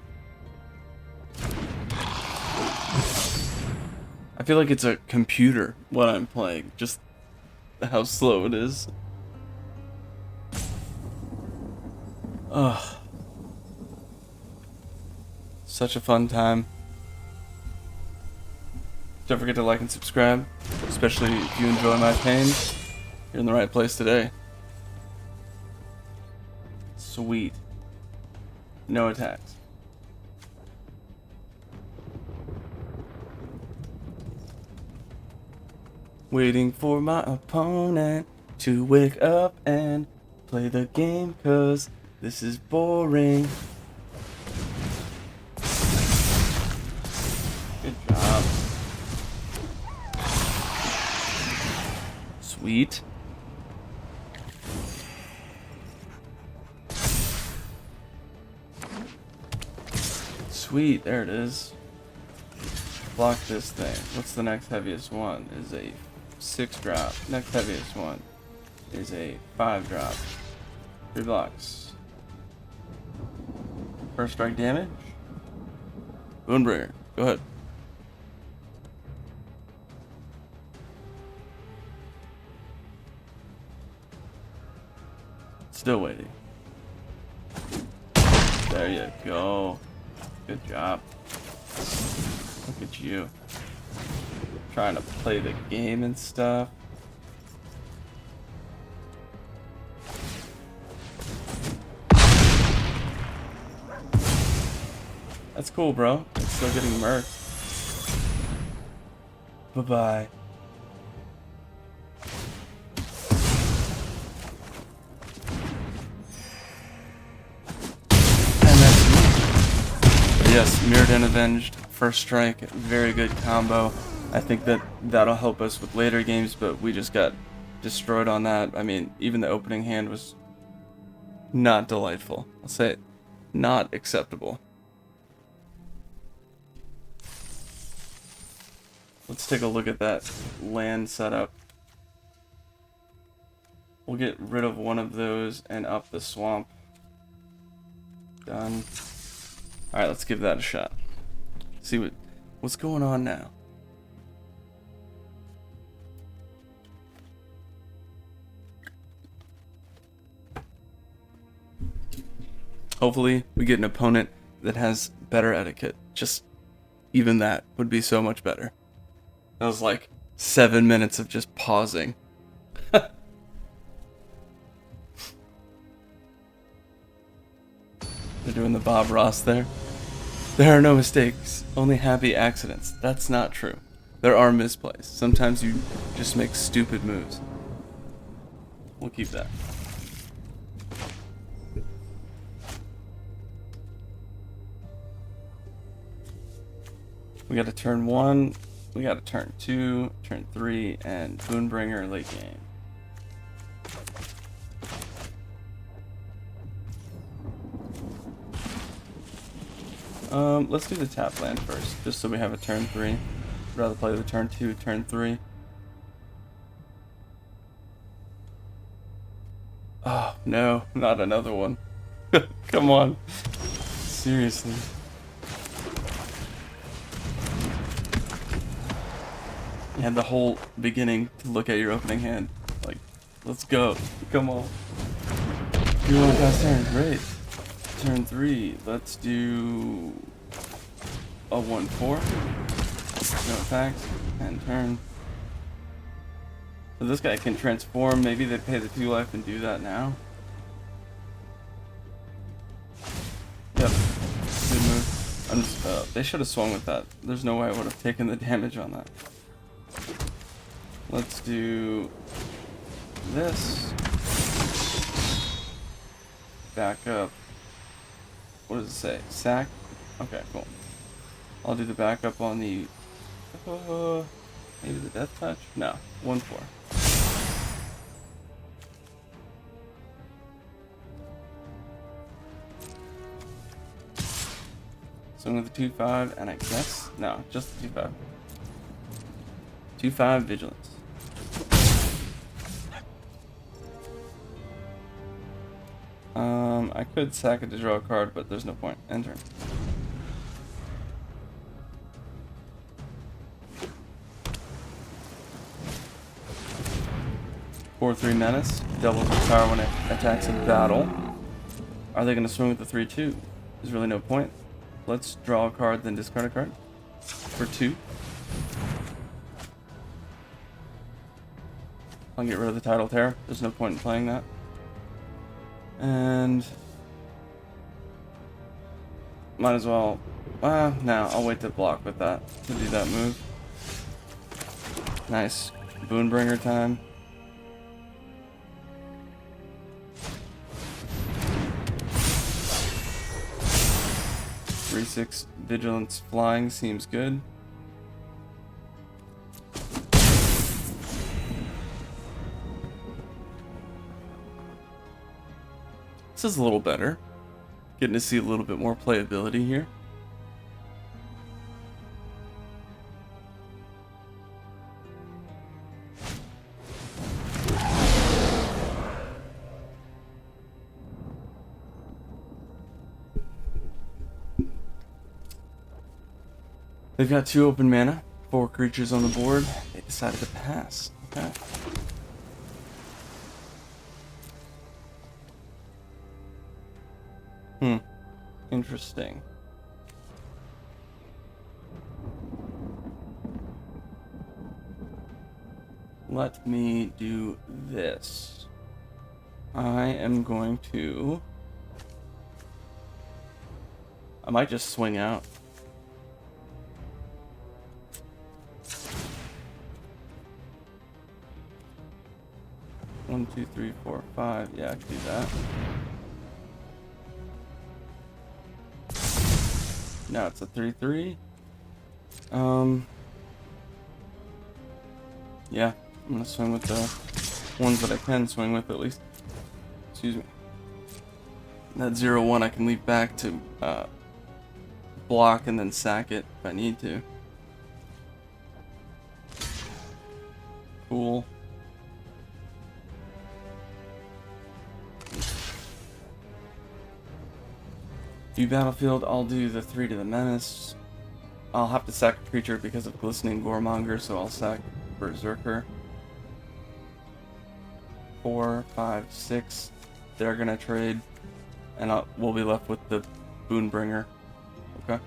I feel like it's a computer what I'm playing, just how slow it is. Ugh. Such a fun time. Don't forget to like and subscribe, especially if you enjoy my pain. You're in the right place today. Sweet. No attacks. Waiting for my opponent to wake up and play the game, 'cause this is boring. Good job. Sweet. Sweet, there it is. Block this thing. What's the next heaviest one? Is a 6 drop. Next heaviest one is a 5 drop. 3 blocks. First strike damage. Bonebringer. Go ahead. Still waiting. There you go. Good job. Look at you. Trying to play the game and stuff. That's cool, bro. It's still getting murked. Bye-bye. And that's me. Yes, Mirrored and Avenged. First strike. Very good combo. I think that'll help us with later games, but we just got destroyed on that. I mean, even the opening hand was not delightful. I'll say it. Not acceptable. Let's take a look at that land setup. We'll get rid of one of those and up the swamp. Done. Alright, let's give that a shot. See what's going on now. Hopefully, we get an opponent that has better etiquette. Just even that would be so much better. That was like 7 minutes of just pausing. They're doing the Bob Ross there. There are no mistakes, only happy accidents. That's not true. There are misplays. Sometimes you just make stupid moves. We'll keep that. We got to turn 1, we got to turn 2, turn 3, and Boonbringer late game. Let's do the tap land first, just so we have a turn 3. I'd rather play the turn 2, turn 3. Oh, no, not another one. Come on. Seriously. You had the whole beginning to look at your opening hand. Like, let's go. Come on. You want to pass turn? Great. Turn 3. Let's do a 1-4. No attacks. And turn. So this guy can transform. Maybe they pay the 2 life and do that now. Yep. Good move. I'm just, they should have swung with that. There's no way I would have taken the damage on that. Let's do this. Back up. What does it say? Sack? Okay, cool. I'll do the backup on the... maybe the death touch? No. 1-4. Swing with the 2-5, and I guess... No, just the 2-5. 2-5 vigilance. I could sack it to draw a card, but there's no point. End turn. Four 3 menace. Doubles the power when it attacks in battle. Are they going to swing with the 3-2? There's really no point. Let's draw a card, then discard a card. For 2. I'll get rid of the Tidal Terror. There's no point in playing that. And... might as well... no, I'll wait to block with that, to do that move. Nice. Boonbringer time. Three 6 vigilance flying seems good. This is a little better. Getting to see a little bit more playability here. They've got 2 open mana, 4 creatures on the board. They decided to pass. Okay. Interesting. Let me do this. I am going to... I might just swing out. One, two, three, four, 5. Yeah, I can do that. Now it's a 3-3. Yeah, I'm gonna swing with the ones that I can swing with at least. Excuse me. That 0-1 I can leave back to block and then sack it if I need to. Cool. View battlefield, I'll do the 3 to the menace. I'll have to sack a creature because of Glistening Goremonger, so I'll sack Berserker. 4, 5, 6. They're gonna trade, and we'll be left with the Boonbringer. Okay.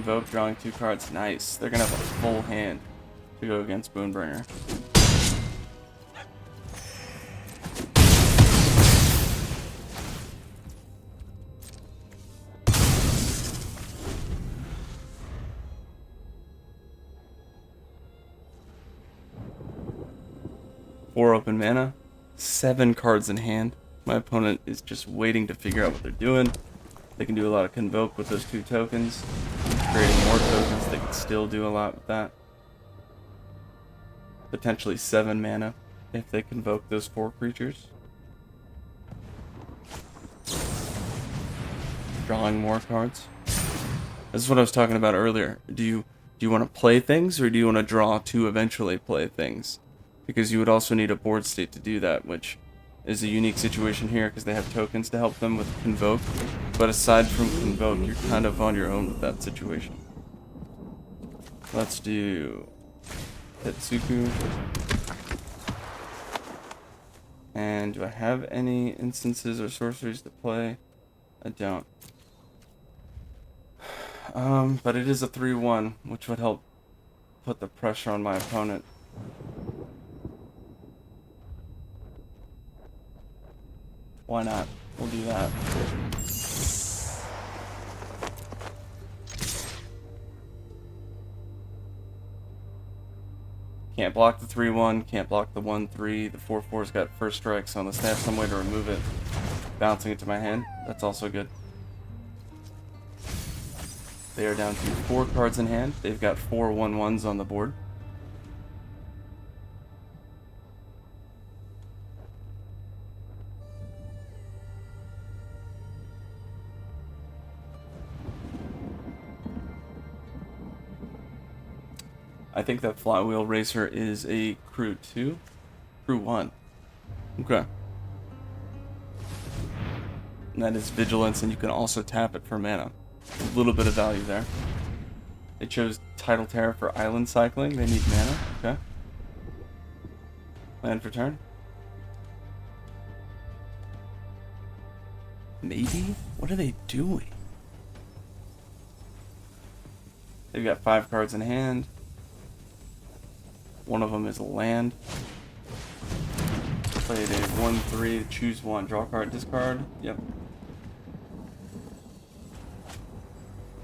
Convoke, drawing 2 cards. Nice. They're gonna have a full hand to go against Boonbringer. Four open mana, 7 cards in hand. My opponent is just waiting to figure out what they're doing. They can do a lot of Convoke with those 2 tokens. Creating more tokens, they can still do a lot with that. Potentially 7 mana if they Convoke those 4 creatures. Drawing more cards. This is what I was talking about earlier. Do you want to play things, or do you want to draw to eventually play things? Because you would also need a board state to do that, which is a unique situation here because they have tokens to help them with Convoke. But aside from Convoke, you're kind of on your own with that situation. Let's do Tetsuku. And do I have any instances or sorceries to play? I don't. But it is a 3/1, which would help put the pressure on my opponent. Why not? We'll do that. Can't block the 3/1, can't block the 1/3. The 4/4's got first strike, so unless they have some way to remove it, bouncing it to my hand, that's also good. They are down to 4 cards in hand. They've got 4 1/1s on the board. I think that Flywheel Racer is a crew 2? Crew 1. Okay. And that is Vigilance, and you can also tap it for mana. A little bit of value there. They chose Tidal Terror for island cycling. They need mana. Okay. Land for turn. Maybe? What are they doing? They've got 5 cards in hand. One of them is a land. Played a 1/3, choose one, draw card, discard. Yep.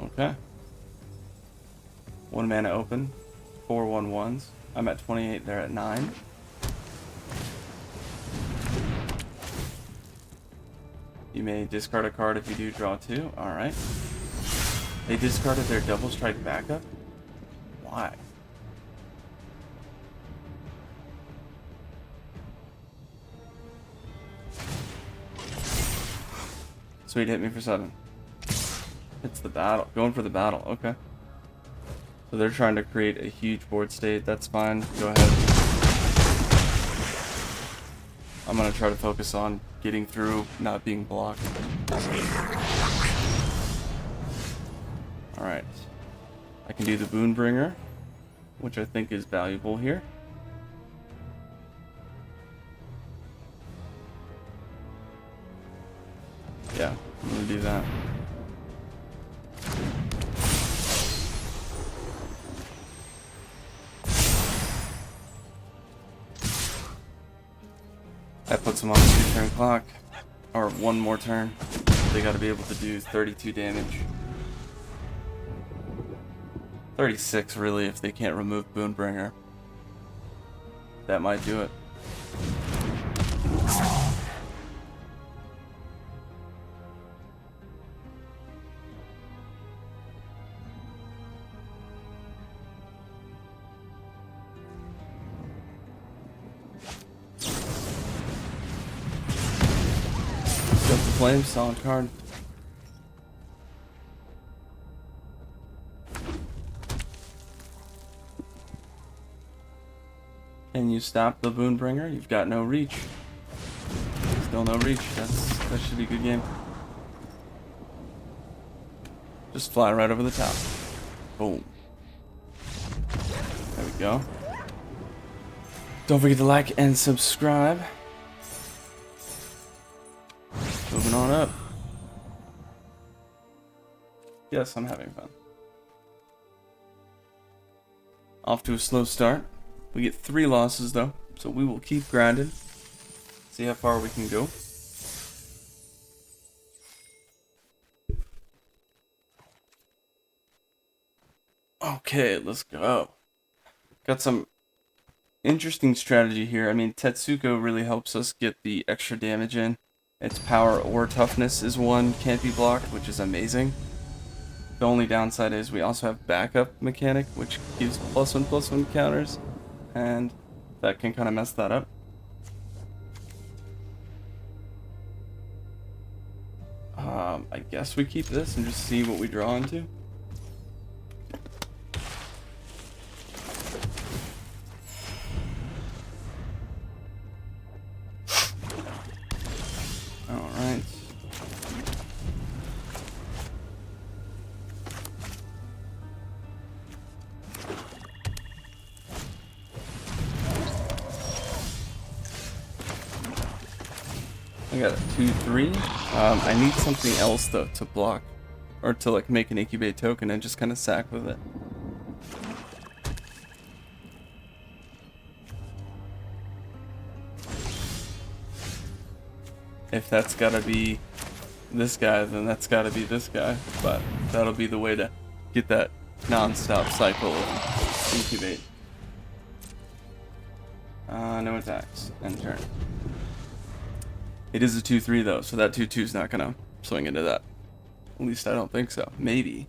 Okay. 1 mana open, 4 1/1s. I'm at 28, they're at 9. You may discard a card if you do draw 2. Alright. They discarded their double strike backup? Why? Sweet, hit me for 7. It's the battle. Going for the battle. Okay. So they're trying to create a huge board state. That's fine. Go ahead. I'm going to try to focus on getting through, not being blocked. Alright. I can do the Boonbringer, which I think is valuable here. Yeah, I'm going to do that. That puts them on the 2-turn clock, or 1 more turn. They got to be able to do 32 damage. 36 really if they can't remove Boonbringer. That might do it. Flame, solid card. Can you stop the Boonbringer? You've got no reach. Still no reach. That should be a good game. Just fly right over the top. Boom. There we go. Don't forget to like and subscribe. Moving on up. Yes, I'm having fun. Off to a slow start. We get 3 losses though, so we will keep grinding. See how far we can go. Okay, let's go. Got some interesting strategy here. I mean, Tetsuko really helps us get the extra damage in. Its power or toughness is one, can't be blocked, which is amazing. The only downside is we also have backup mechanic, which gives +1/+1 counters, and that can kind of mess that up. I guess we keep this and just see what we draw into. Alright. I got a 2/3. I need something else though to block, or to like make an incubate token and just kind of sack with it. If that's gotta be this guy, then that's gotta be this guy. But that'll be the way to get that non-stop cycle of incubate. No attacks. End turn. It is a 2/3 though, so that 2/2 is not gonna swing into that. At least I don't think so. Maybe.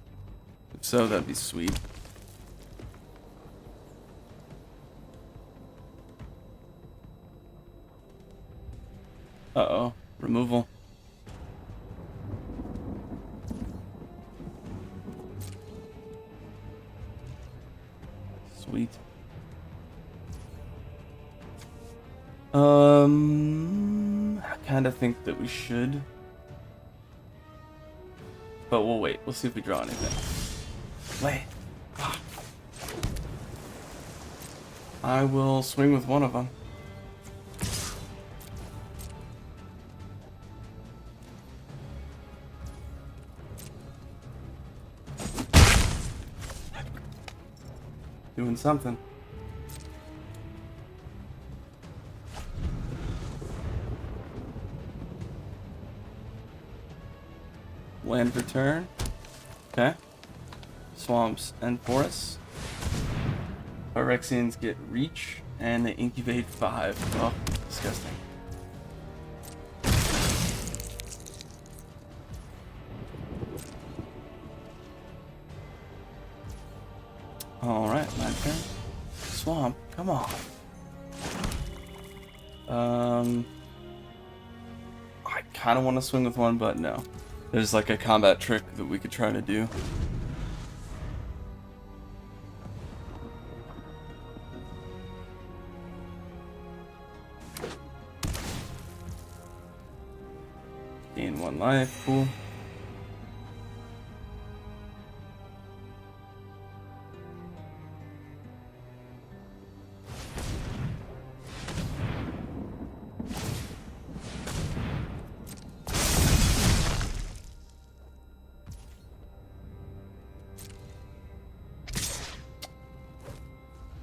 If so, that'd be sweet. Uh-oh. Removal. Sweet. I kind of think that we should. But we'll wait. We'll see if we draw anything. Wait. I will swing with one of them. Doing something. Land for turn. Okay. Swamps and forests. Phyrexians get reach and they incubate 5. Oh, disgusting. Alright, my turn. Swamp, come on. I kind of want to swing with one, but no. There's like a combat trick that we could try to do. Gain 1 life, cool.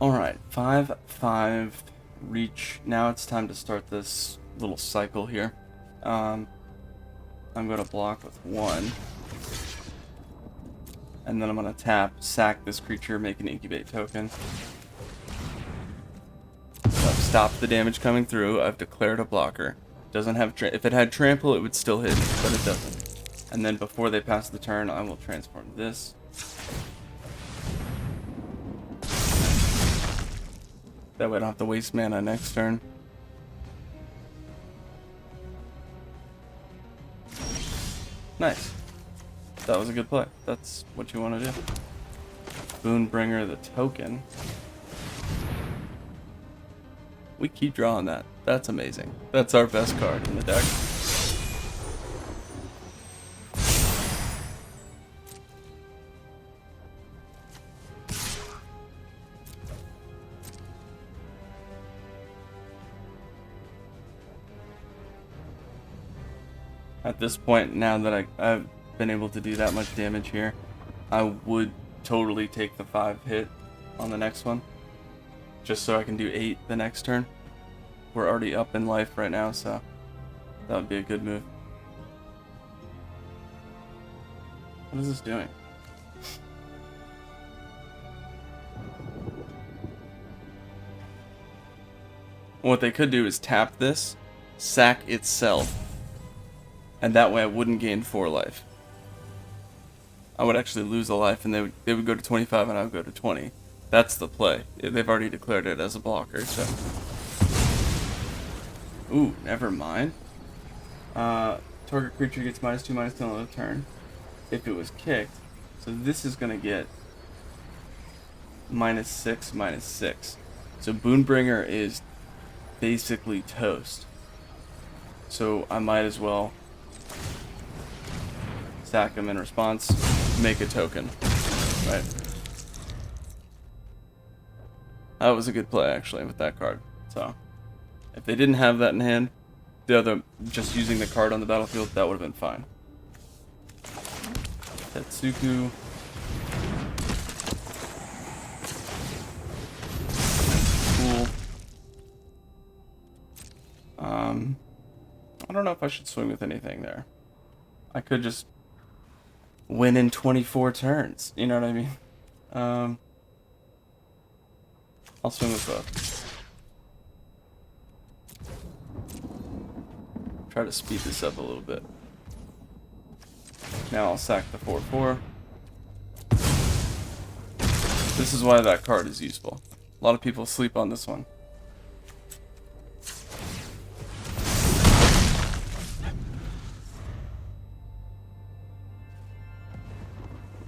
Alright, 5/5 reach. Now it's time to start this little cycle here. I'm going to block with 1. And then I'm going to tap, sack this creature, make an incubate token. So I've stopped the damage coming through. I've declared a blocker. Doesn't have if it had trample, it would still hit, but it doesn't. And then before they pass the turn, I will transform this. That way I don't have to waste mana next turn. Nice. That was a good play. That's what you want to do. Boonbringer the token. We keep drawing that. That's amazing. That's our best card in the deck. At this point, now that I've been able to do that much damage here, I would totally take the 5 hit on the next one, just so I can do 8 the next turn. We're already up in life right now, so that would be a good move. What is this doing? What they could do is tap this, sack itself, and that way I wouldn't gain 4 life. I would actually lose a life, and they would go to 25 and I would go to 20. That's the play. They've already declared it as a blocker, so. Ooh, never mind. Target creature gets -2/-2 on the turn if it was kicked. So this is gonna get -6/-6. So Boonbringer is basically toast. So I might as well sack him in response, make a token. Right. That was a good play actually with that card. So if they didn't have that in hand, just using the card on the battlefield, that would have been fine. Tetsuku. Cool. I don't know if I should swing with anything there. I could just win in 24 turns. You know what I mean? I'll swing with both. Try to speed this up a little bit. Now I'll sack the 4/4. This is why that card is useful. A lot of people sleep on this one.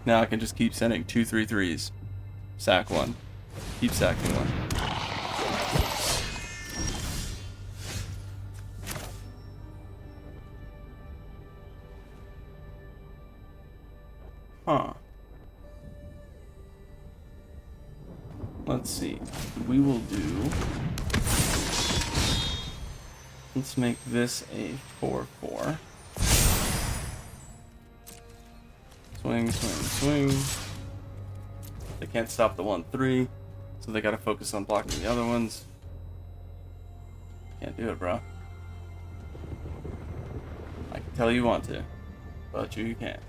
Now I can just keep sending 2 3/3s. Sack one. Keep sacking one. Huh. Let's see. We will do... Let's make this a 4/4. Swing, swing, swing. They can't stop the 1/3, so they gotta focus on blocking the other ones. Can't do it, bro. I can tell you want to, but you can't.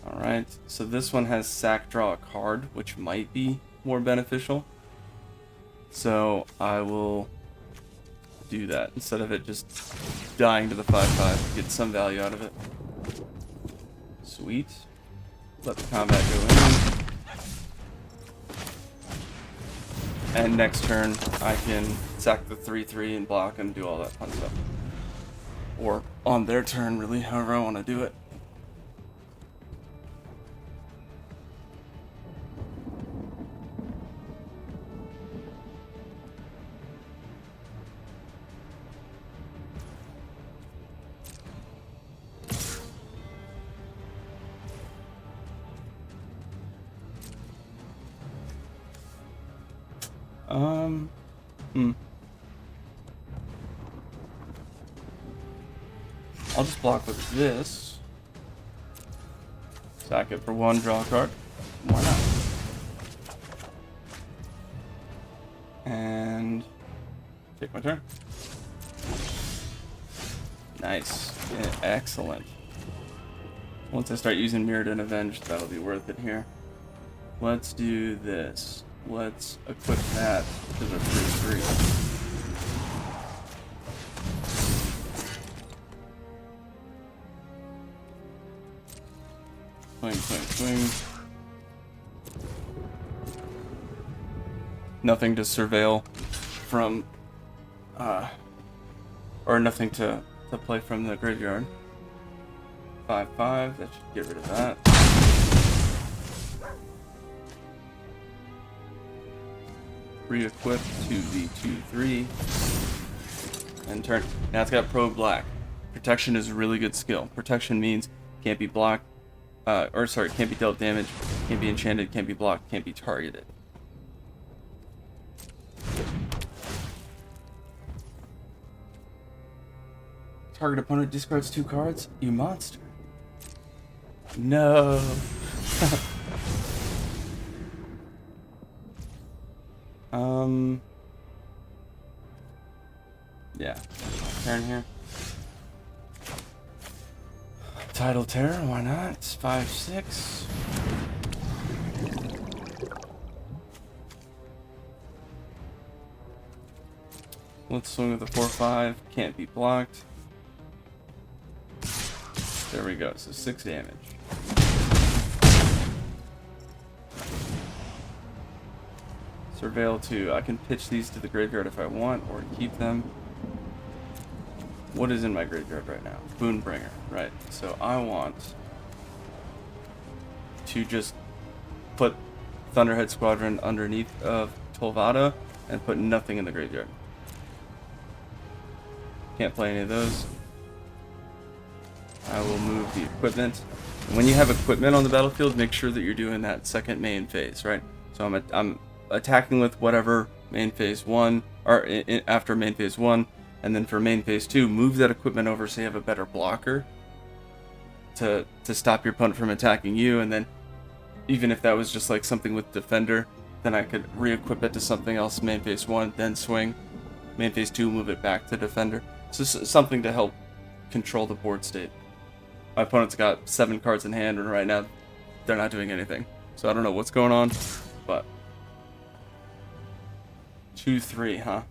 Alright, so this one has sack draw a card, which might be more beneficial. So I will do that instead of it just dying to the 5/5. Get some value out of it. Sweet. Let the combat go in. And next turn I can sack the 3/3 and block and do all that fun stuff. Or on their turn, really, however I want to do it. I'll just block with this. Sack it for 1, draw a card. Why not? And take my turn. Nice. Yeah, excellent. Once I start using Mirrored and Avenged, that'll be worth it here. Let's do this. Let's equip that to the 3/3. Swing, swing, swing. Nothing to surveil from, or nothing to play from the graveyard. 5/5, that should get rid of that. Re-equip to the 2/3 and turn. Now it's got Probe Black. Protection is a really good skill. Protection means can't be blocked, can't be dealt damage, can't be enchanted, can't be blocked, can't be targeted. Target opponent discards 2 cards. You monster. No. Yeah. Turn here. Tidal Terror, why not? It's 5/6. Let's swing with the 4/5. Can't be blocked. There we go. So 6 damage. Surveil 2. I can pitch these to the graveyard if I want, or keep them. What is in my graveyard right now? Boonbringer, right. So I want to just put Thunderhead Squadron underneath of Tolvada and put nothing in the graveyard. Can't play any of those. I will move the equipment. And when you have equipment on the battlefield, make sure that you're doing that second main phase, right? So I'm attacking with whatever main phase 1, or after main phase 1, and then for main phase 2, move that equipment over so you have a better blocker to stop your opponent from attacking you, and then even if that was just like something with Defender, then I could re-equip it to something else main phase 1, then swing. Main phase 2, move it back to Defender. So something to help control the board state. My opponent's got 7 cards in hand, and right now they're not doing anything. So I don't know what's going on, but 2/3, huh?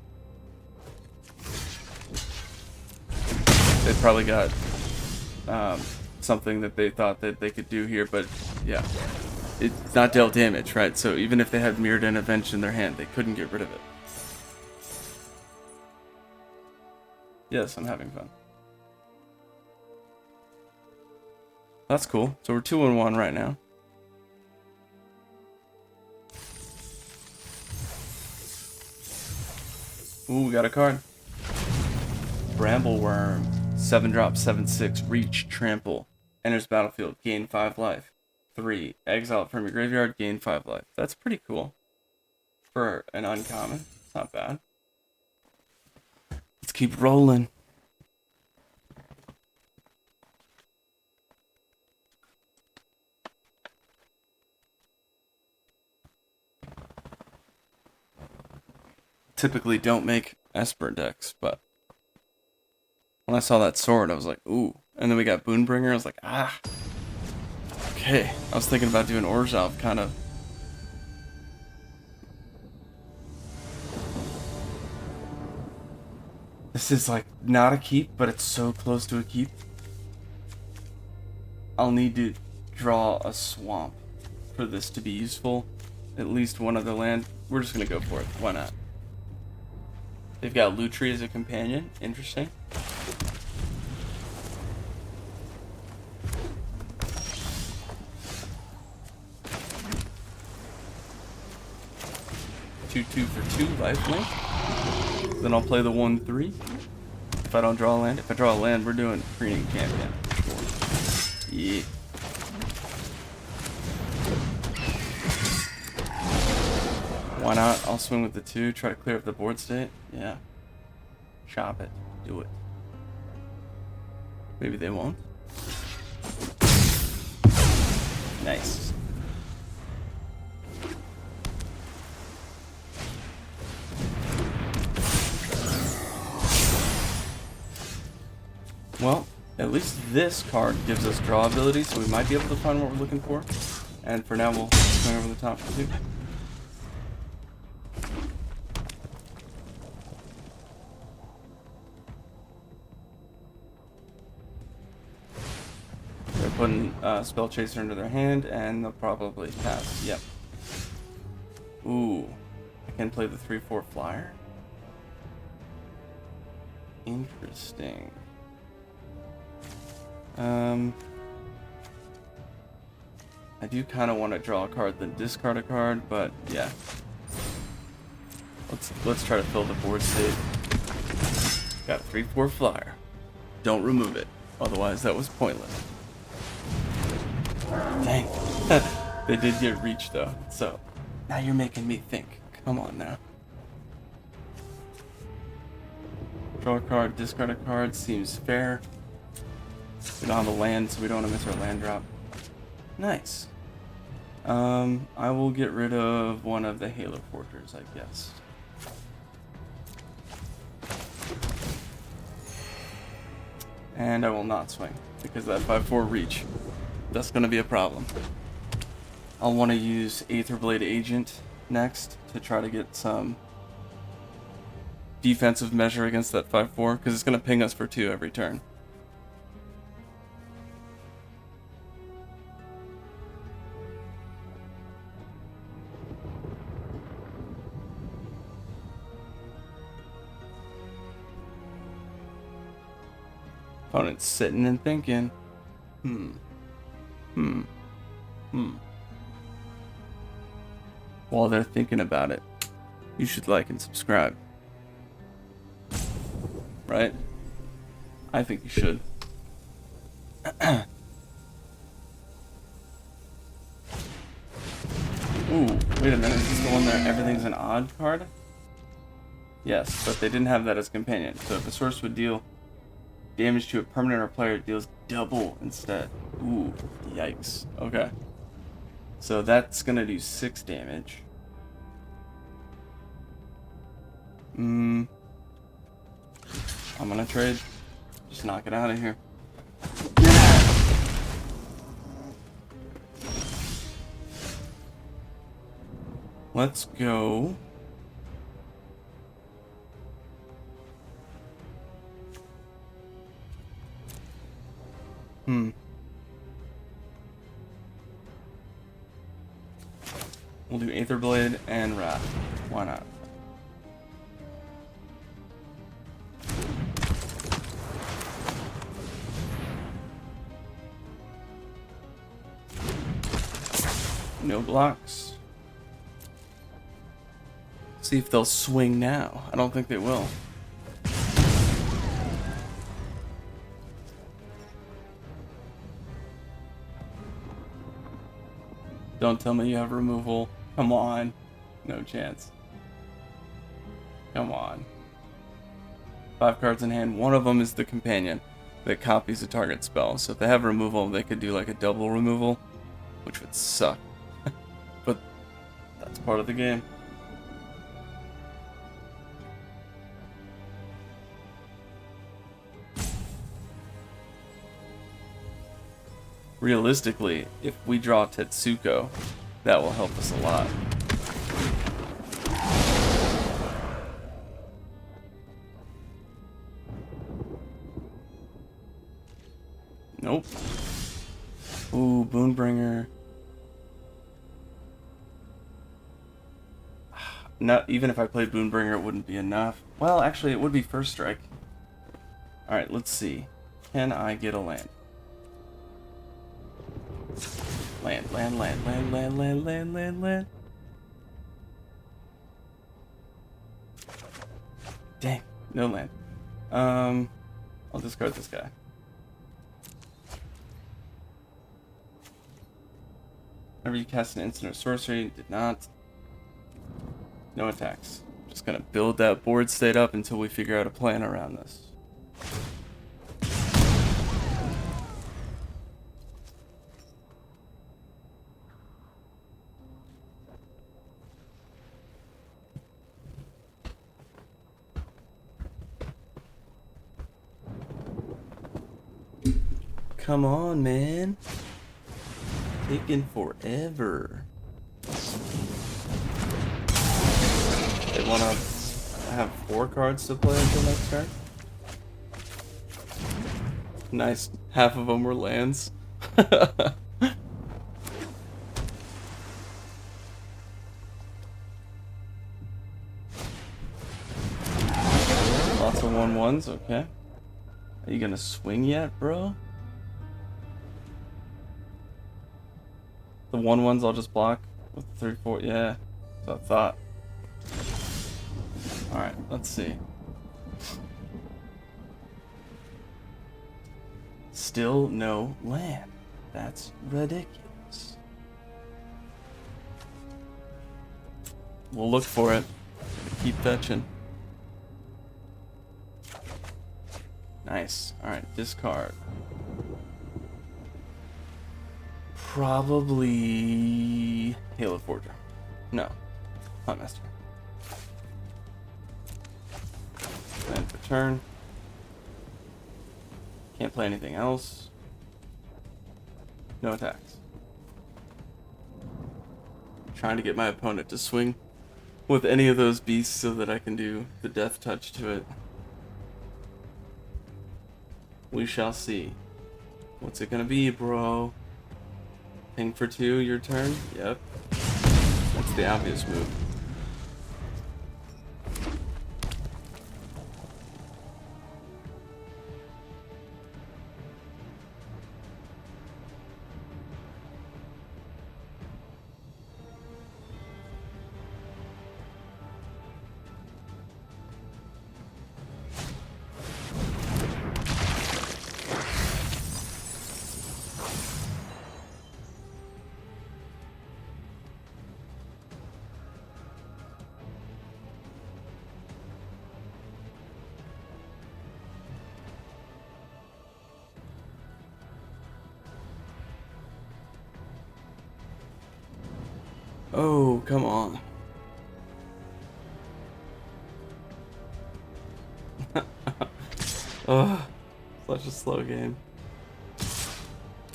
They probably got something that they thought that they could do here, but yeah, it's not dealt damage, right? So even if they had Mirrored Intervention in their hand, they couldn't get rid of it. Yes, I'm having fun. That's cool. So we're 2-1 right now. Ooh, we got a card. Brambleworm. 7-drop, 7/6. Reach, trample. Enters battlefield. Gain 5 life. 3. Exile it from your graveyard. Gain 5 life. That's pretty cool. For an uncommon. It's not bad. Let's keep rolling. Typically don't make Esper decks, but when I saw that sword, I was like, ooh. And then we got Boonbringer, I was like, ah. Okay, I was thinking about doing Orzhov, kind of. This is like not a keep, but it's so close to a keep. I'll need to draw a swamp for this to be useful. At least one other land. We're just gonna go for it. Why not? They've got Lutri as a companion. Interesting. Two for 2 lifelink. Then I'll play the 1/3. If I don't draw a land. If I draw a land, we're doing Greening Champion. Yeah. Why not? I'll swing with the 2, try to clear up the board state. Yeah. Chop it. Do it. Maybe they won't. Nice. Well, at least this card gives us draw ability, so we might be able to find what we're looking for. And for now, we'll swing over the top for 2. They're putting Spell Chaser into their hand, and they'll probably pass. Yep. Ooh. I can play the 3/4 flyer. Interesting. I do kind of want to draw a card then discard a card, but yeah. Let's try to fill the board state. Got a 3/4 flyer. Don't remove it, otherwise that was pointless. Dang. They did get reach though, so now you're making me think. Come on now. Draw a card, discard a card, seems fair. We don't have a land, so we don't want to miss our land drop. Nice. I will get rid of one of the Halo Forgers, I guess. And I will not swing, because that 5/4 reach, that's going to be a problem. I'll want to use Aetherblade Agent next to try to get some defensive measure against that 5/4, because it's going to ping us for 2 every turn. Opponent's sitting and thinking. While they're thinking about it, you should like and subscribe. Right? I think you should. Ooh, wait a minute. Is this the one there? Everything's an odd card? Yes, but they didn't have that as companion. So if a source would deal damage to a permanent or player, it deals double instead. Ooh, yikes. Okay. So that's gonna do 6 damage. I'm gonna trade. Just knock it out of here. Let's go. We'll do Aetherblade and Wrath. Why not? No blocks. See if they'll swing now. I don't think they will. Don't tell me you have removal. Come on. No chance. Come on. 5 cards in hand. One of them is the companion that copies a target spell. So if they have removal, they could do like a double removal, which would suck. But that's part of the game. Realistically, if we draw Tetsuko, that will help us a lot. Nope. Ooh, Boonbringer. Not even if I played Boonbringer, it wouldn't be enough. Well, actually, it would be first strike. All right, let's see. Can I get a land? Land, land, land, land, land, land, land, land, land. Dang, no land. I'll discard this guy. Whenever you cast an instant or sorcery, did not. No attacks. Just gonna build that board state up until we figure out a plan around this. Come on, man. Taking forever. They want to have 4 cards to play until next turn. Nice. Half of them were lands. Lots of 1/1s, okay. Are you gonna swing yet, bro? The 1/1s I'll just block with the 3/4. Yeah, that's what I thought. Alright, let's see. Still no land. That's ridiculous. We'll look for it. Keep fetching. Nice. Alright, discard. Probably Halo Forger. No. Huntmaster. End for turn. Can't play anything else. No attacks. Trying to get my opponent to swing with any of those beasts so that I can do the death touch to it. We shall see. What's it gonna be, bro? Ping for 2, your turn? Yep. That's the obvious move. Oh, come on. Oh, such a slow game.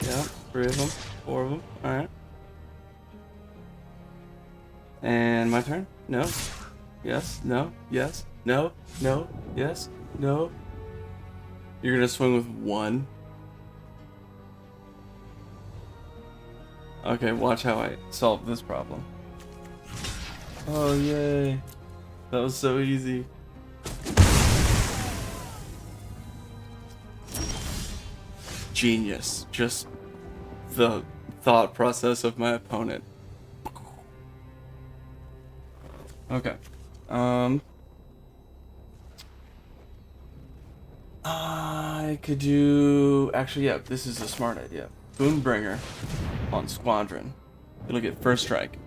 Yeah, 3 of them, 4 of them. Alright. And my turn? No. Yes, no, yes, no, no, yes, no. You're gonna swing with 1. Okay, watch how I solve this problem. Oh, yay. That was so easy. Genius. Just the thought process of my opponent. Okay. I could do... Actually, yeah, this is a smart idea. Boombringer on Squadron. It'll get first strike.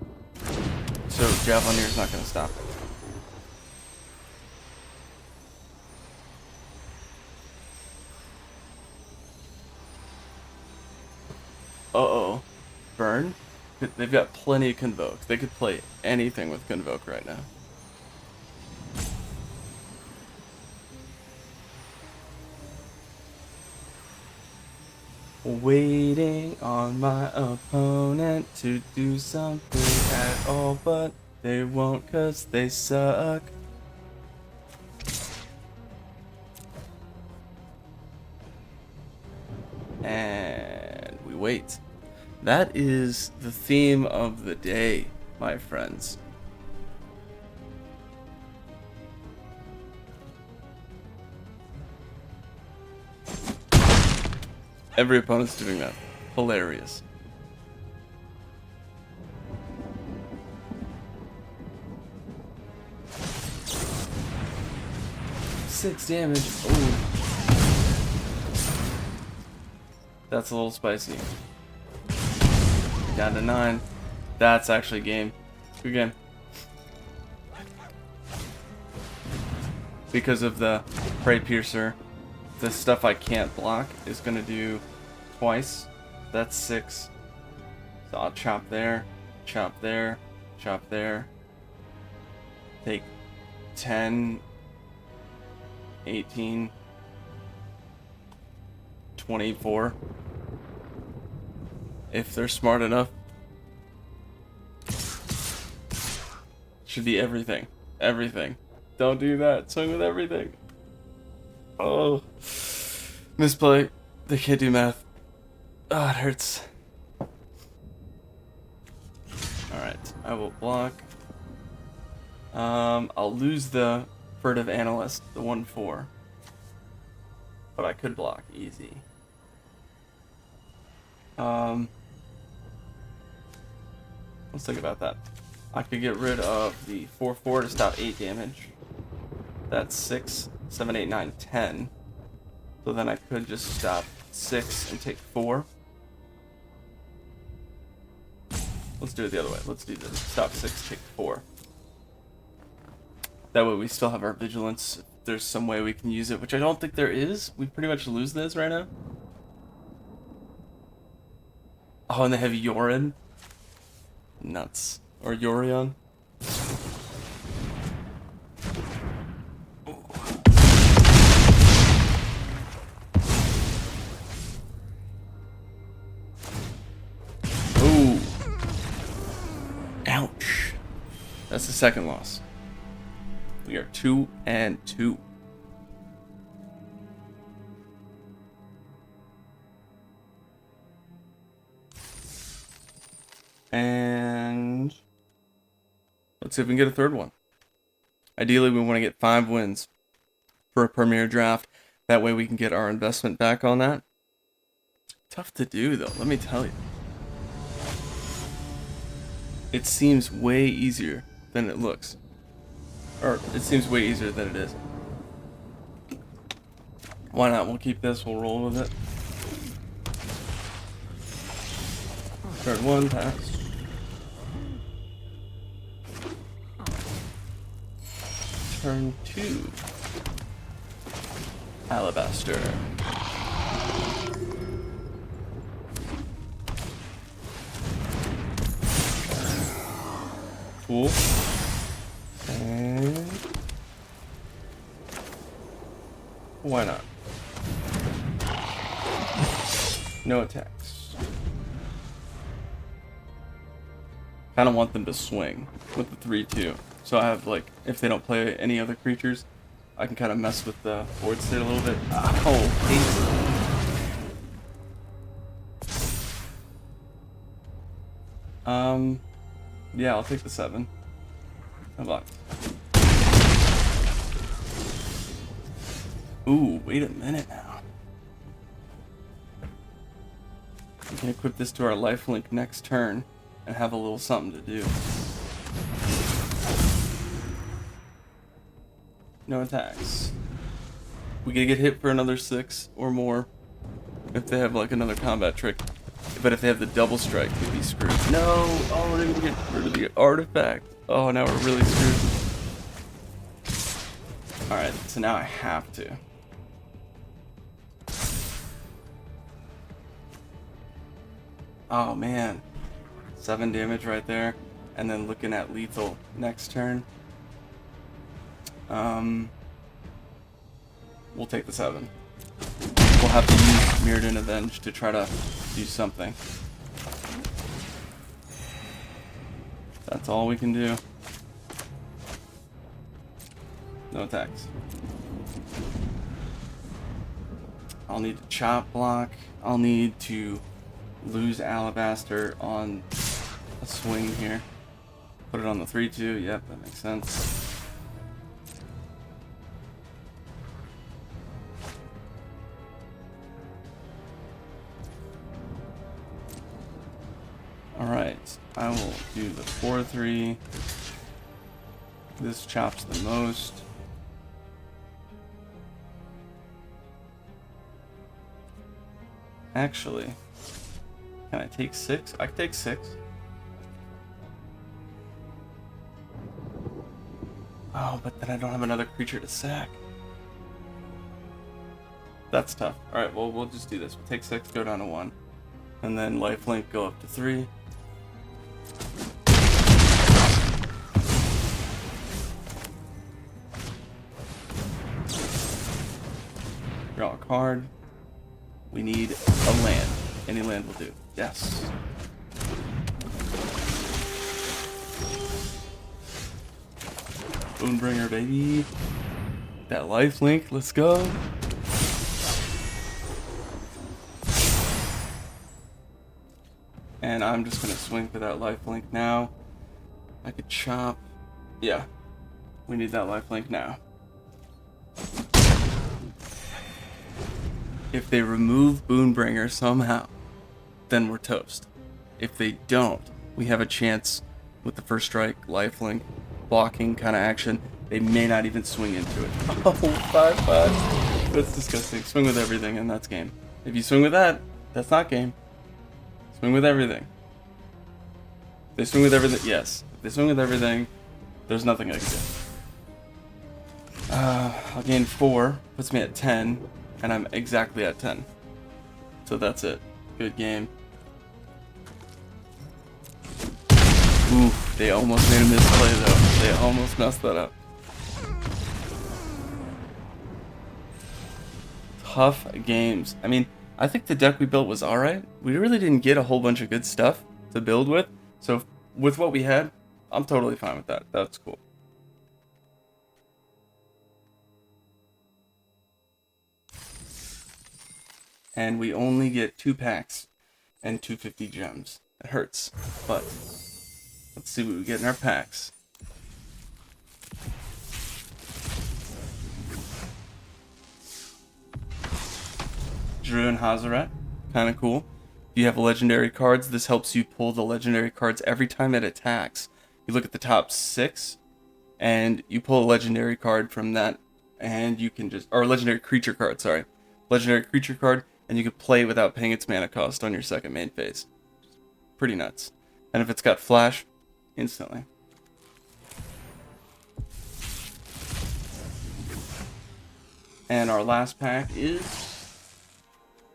So Javelinier's not going to stop it. Uh-oh. Burn? They've got plenty of Convoke. They could play anything with Convoke right now. Waiting on my opponent to do something at all, but they won't 'cause they suck. And we wait. That is the theme of the day, my friends. Every opponent's doing that. Hilarious. Six damage. Oh. That's a little spicy. Down to 9. That's actually game. Good game. Because of the Prey Piercer, the stuff I can't block is gonna do twice. That's 6. So I'll chop there, chop there, chop there. Take 10, 18, 24. If they're smart enough. Should be everything. Everything. Don't do that. Swing with everything. Oh. Misplay. They can't do math. Oh, it hurts. Alright. I will block. I'll lose the Furtive Analyst, the 1/4. But I could block. Easy. Let's think about that. I could get rid of the 4/4 to stop 8 damage. That's 6, 7, 8, 9, 10. So then I could just stop 6 and take 4. Let's do it the other way. Let's do this. Stop 6, take 4. That way we still have our vigilance. If there's some way we can use it, which I don't think there is. We pretty much lose this right now. Oh, and they have Yorin. Nuts. Or Yorion. Ooh. Ouch. That's the second loss. We are 2-2. And let's see if we can get a third one. Ideally, we want to get 5 wins for a premier draft. That way we can get our investment back on that. Tough to do, though, let me tell you. It seems way easier than it looks. Or, it seems way easier than it is. Why not? We'll keep this, we'll roll with it. Turn 1, pass. Turn 2. Alabaster. Cool. And why not? No attacks. Kind of want them to swing with the 3-2. So I have, like, if they don't play any other creatures, I can kind of mess with the board state a little bit. Oh, yeah, I'll take the 7. How about? Ooh, wait a minute now. We can equip this to our lifelink next turn and have a little something to do. No attacks. We can get hit for another 6 or more if they have like another combat trick. But if they have the double strike, we'd be screwed. No! Oh, we're gonna get rid of the artifact. Oh, now we're really screwed. Alright, so now I have to. Oh man. 7 damage right there. And then looking at lethal next turn. We'll take the 7. We'll have to use Mirrodin Avenge to try to do something. That's all we can do. No attacks. I'll need to chop block. I'll need to lose Alabaster on a swing here. Put it on the 3-2. Yep, that makes sense. Alright, I will do the 4-3. This chops the most. Actually, can I take 6? I can take 6. Oh, but then I don't have another creature to sack. That's tough. Alright, well, we'll just do this. We'll take 6, go down to 1. And then lifelink, go up to 3. Draw a card. We need a land. Any land will do. Yes. Boonbringer, baby. That lifelink, let's go. And I'm just gonna swing for that lifelink now. I could chop. Yeah. We need that lifelink now. If they remove Boonbringer somehow, then we're toast. If they don't, we have a chance with the first strike, lifelink, blocking kind of action. They may not even swing into it. Oh, 5-5. That's disgusting. Swing with everything, and that's game. If you swing with that, that's not game. Swing with everything. If they swing with everything, yes. If they swing with everything, there's nothing I can do. I'll gain 4, puts me at 10, and I'm exactly at 10. So that's it. Good game. Oof, they almost made a misplay though. They almost messed that up. Tough games. I mean, I think the deck we built was alright. We really didn't get a whole bunch of good stuff to build with. So with what we had, I'm totally fine with that. That's cool. And we only get 2 packs and 250 gems. It hurts, but let's see what we get in our packs. Drew and Hazaret, kind of cool. If you have legendary cards, this helps you pull the legendary cards every time it attacks. You look at the top 6, and you pull a legendary card from that, and you can just, or legendary creature card, sorry. Legendary creature card, and you can play without paying its mana cost on your second main phase. Pretty nuts. And if it's got flash, instantly. And our last pack is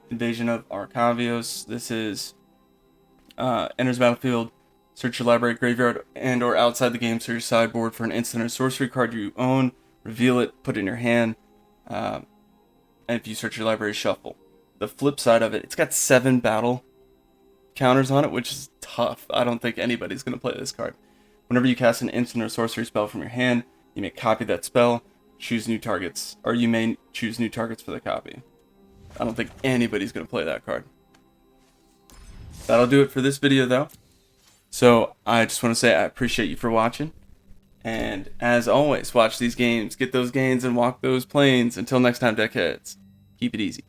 Invasion of Arcavios. This is enters battlefield, search your library, graveyard, and or outside the game, search your sideboard for an instant or sorcery card you own, reveal it, put it in your hand, and if you search your library, shuffle. The flip side of it, it's got 7 battle counters on it, which is tough. I don't think anybody's going to play this card. Whenever you cast an instant or sorcery spell from your hand, you may copy that spell, choose new targets, or you may choose new targets for the copy. I don't think anybody's going to play that card. That'll do it for this video, though. So I just want to say I appreciate you for watching. And as always, watch these games, get those gains, and walk those planes. Until next time, deckheads, keep it easy.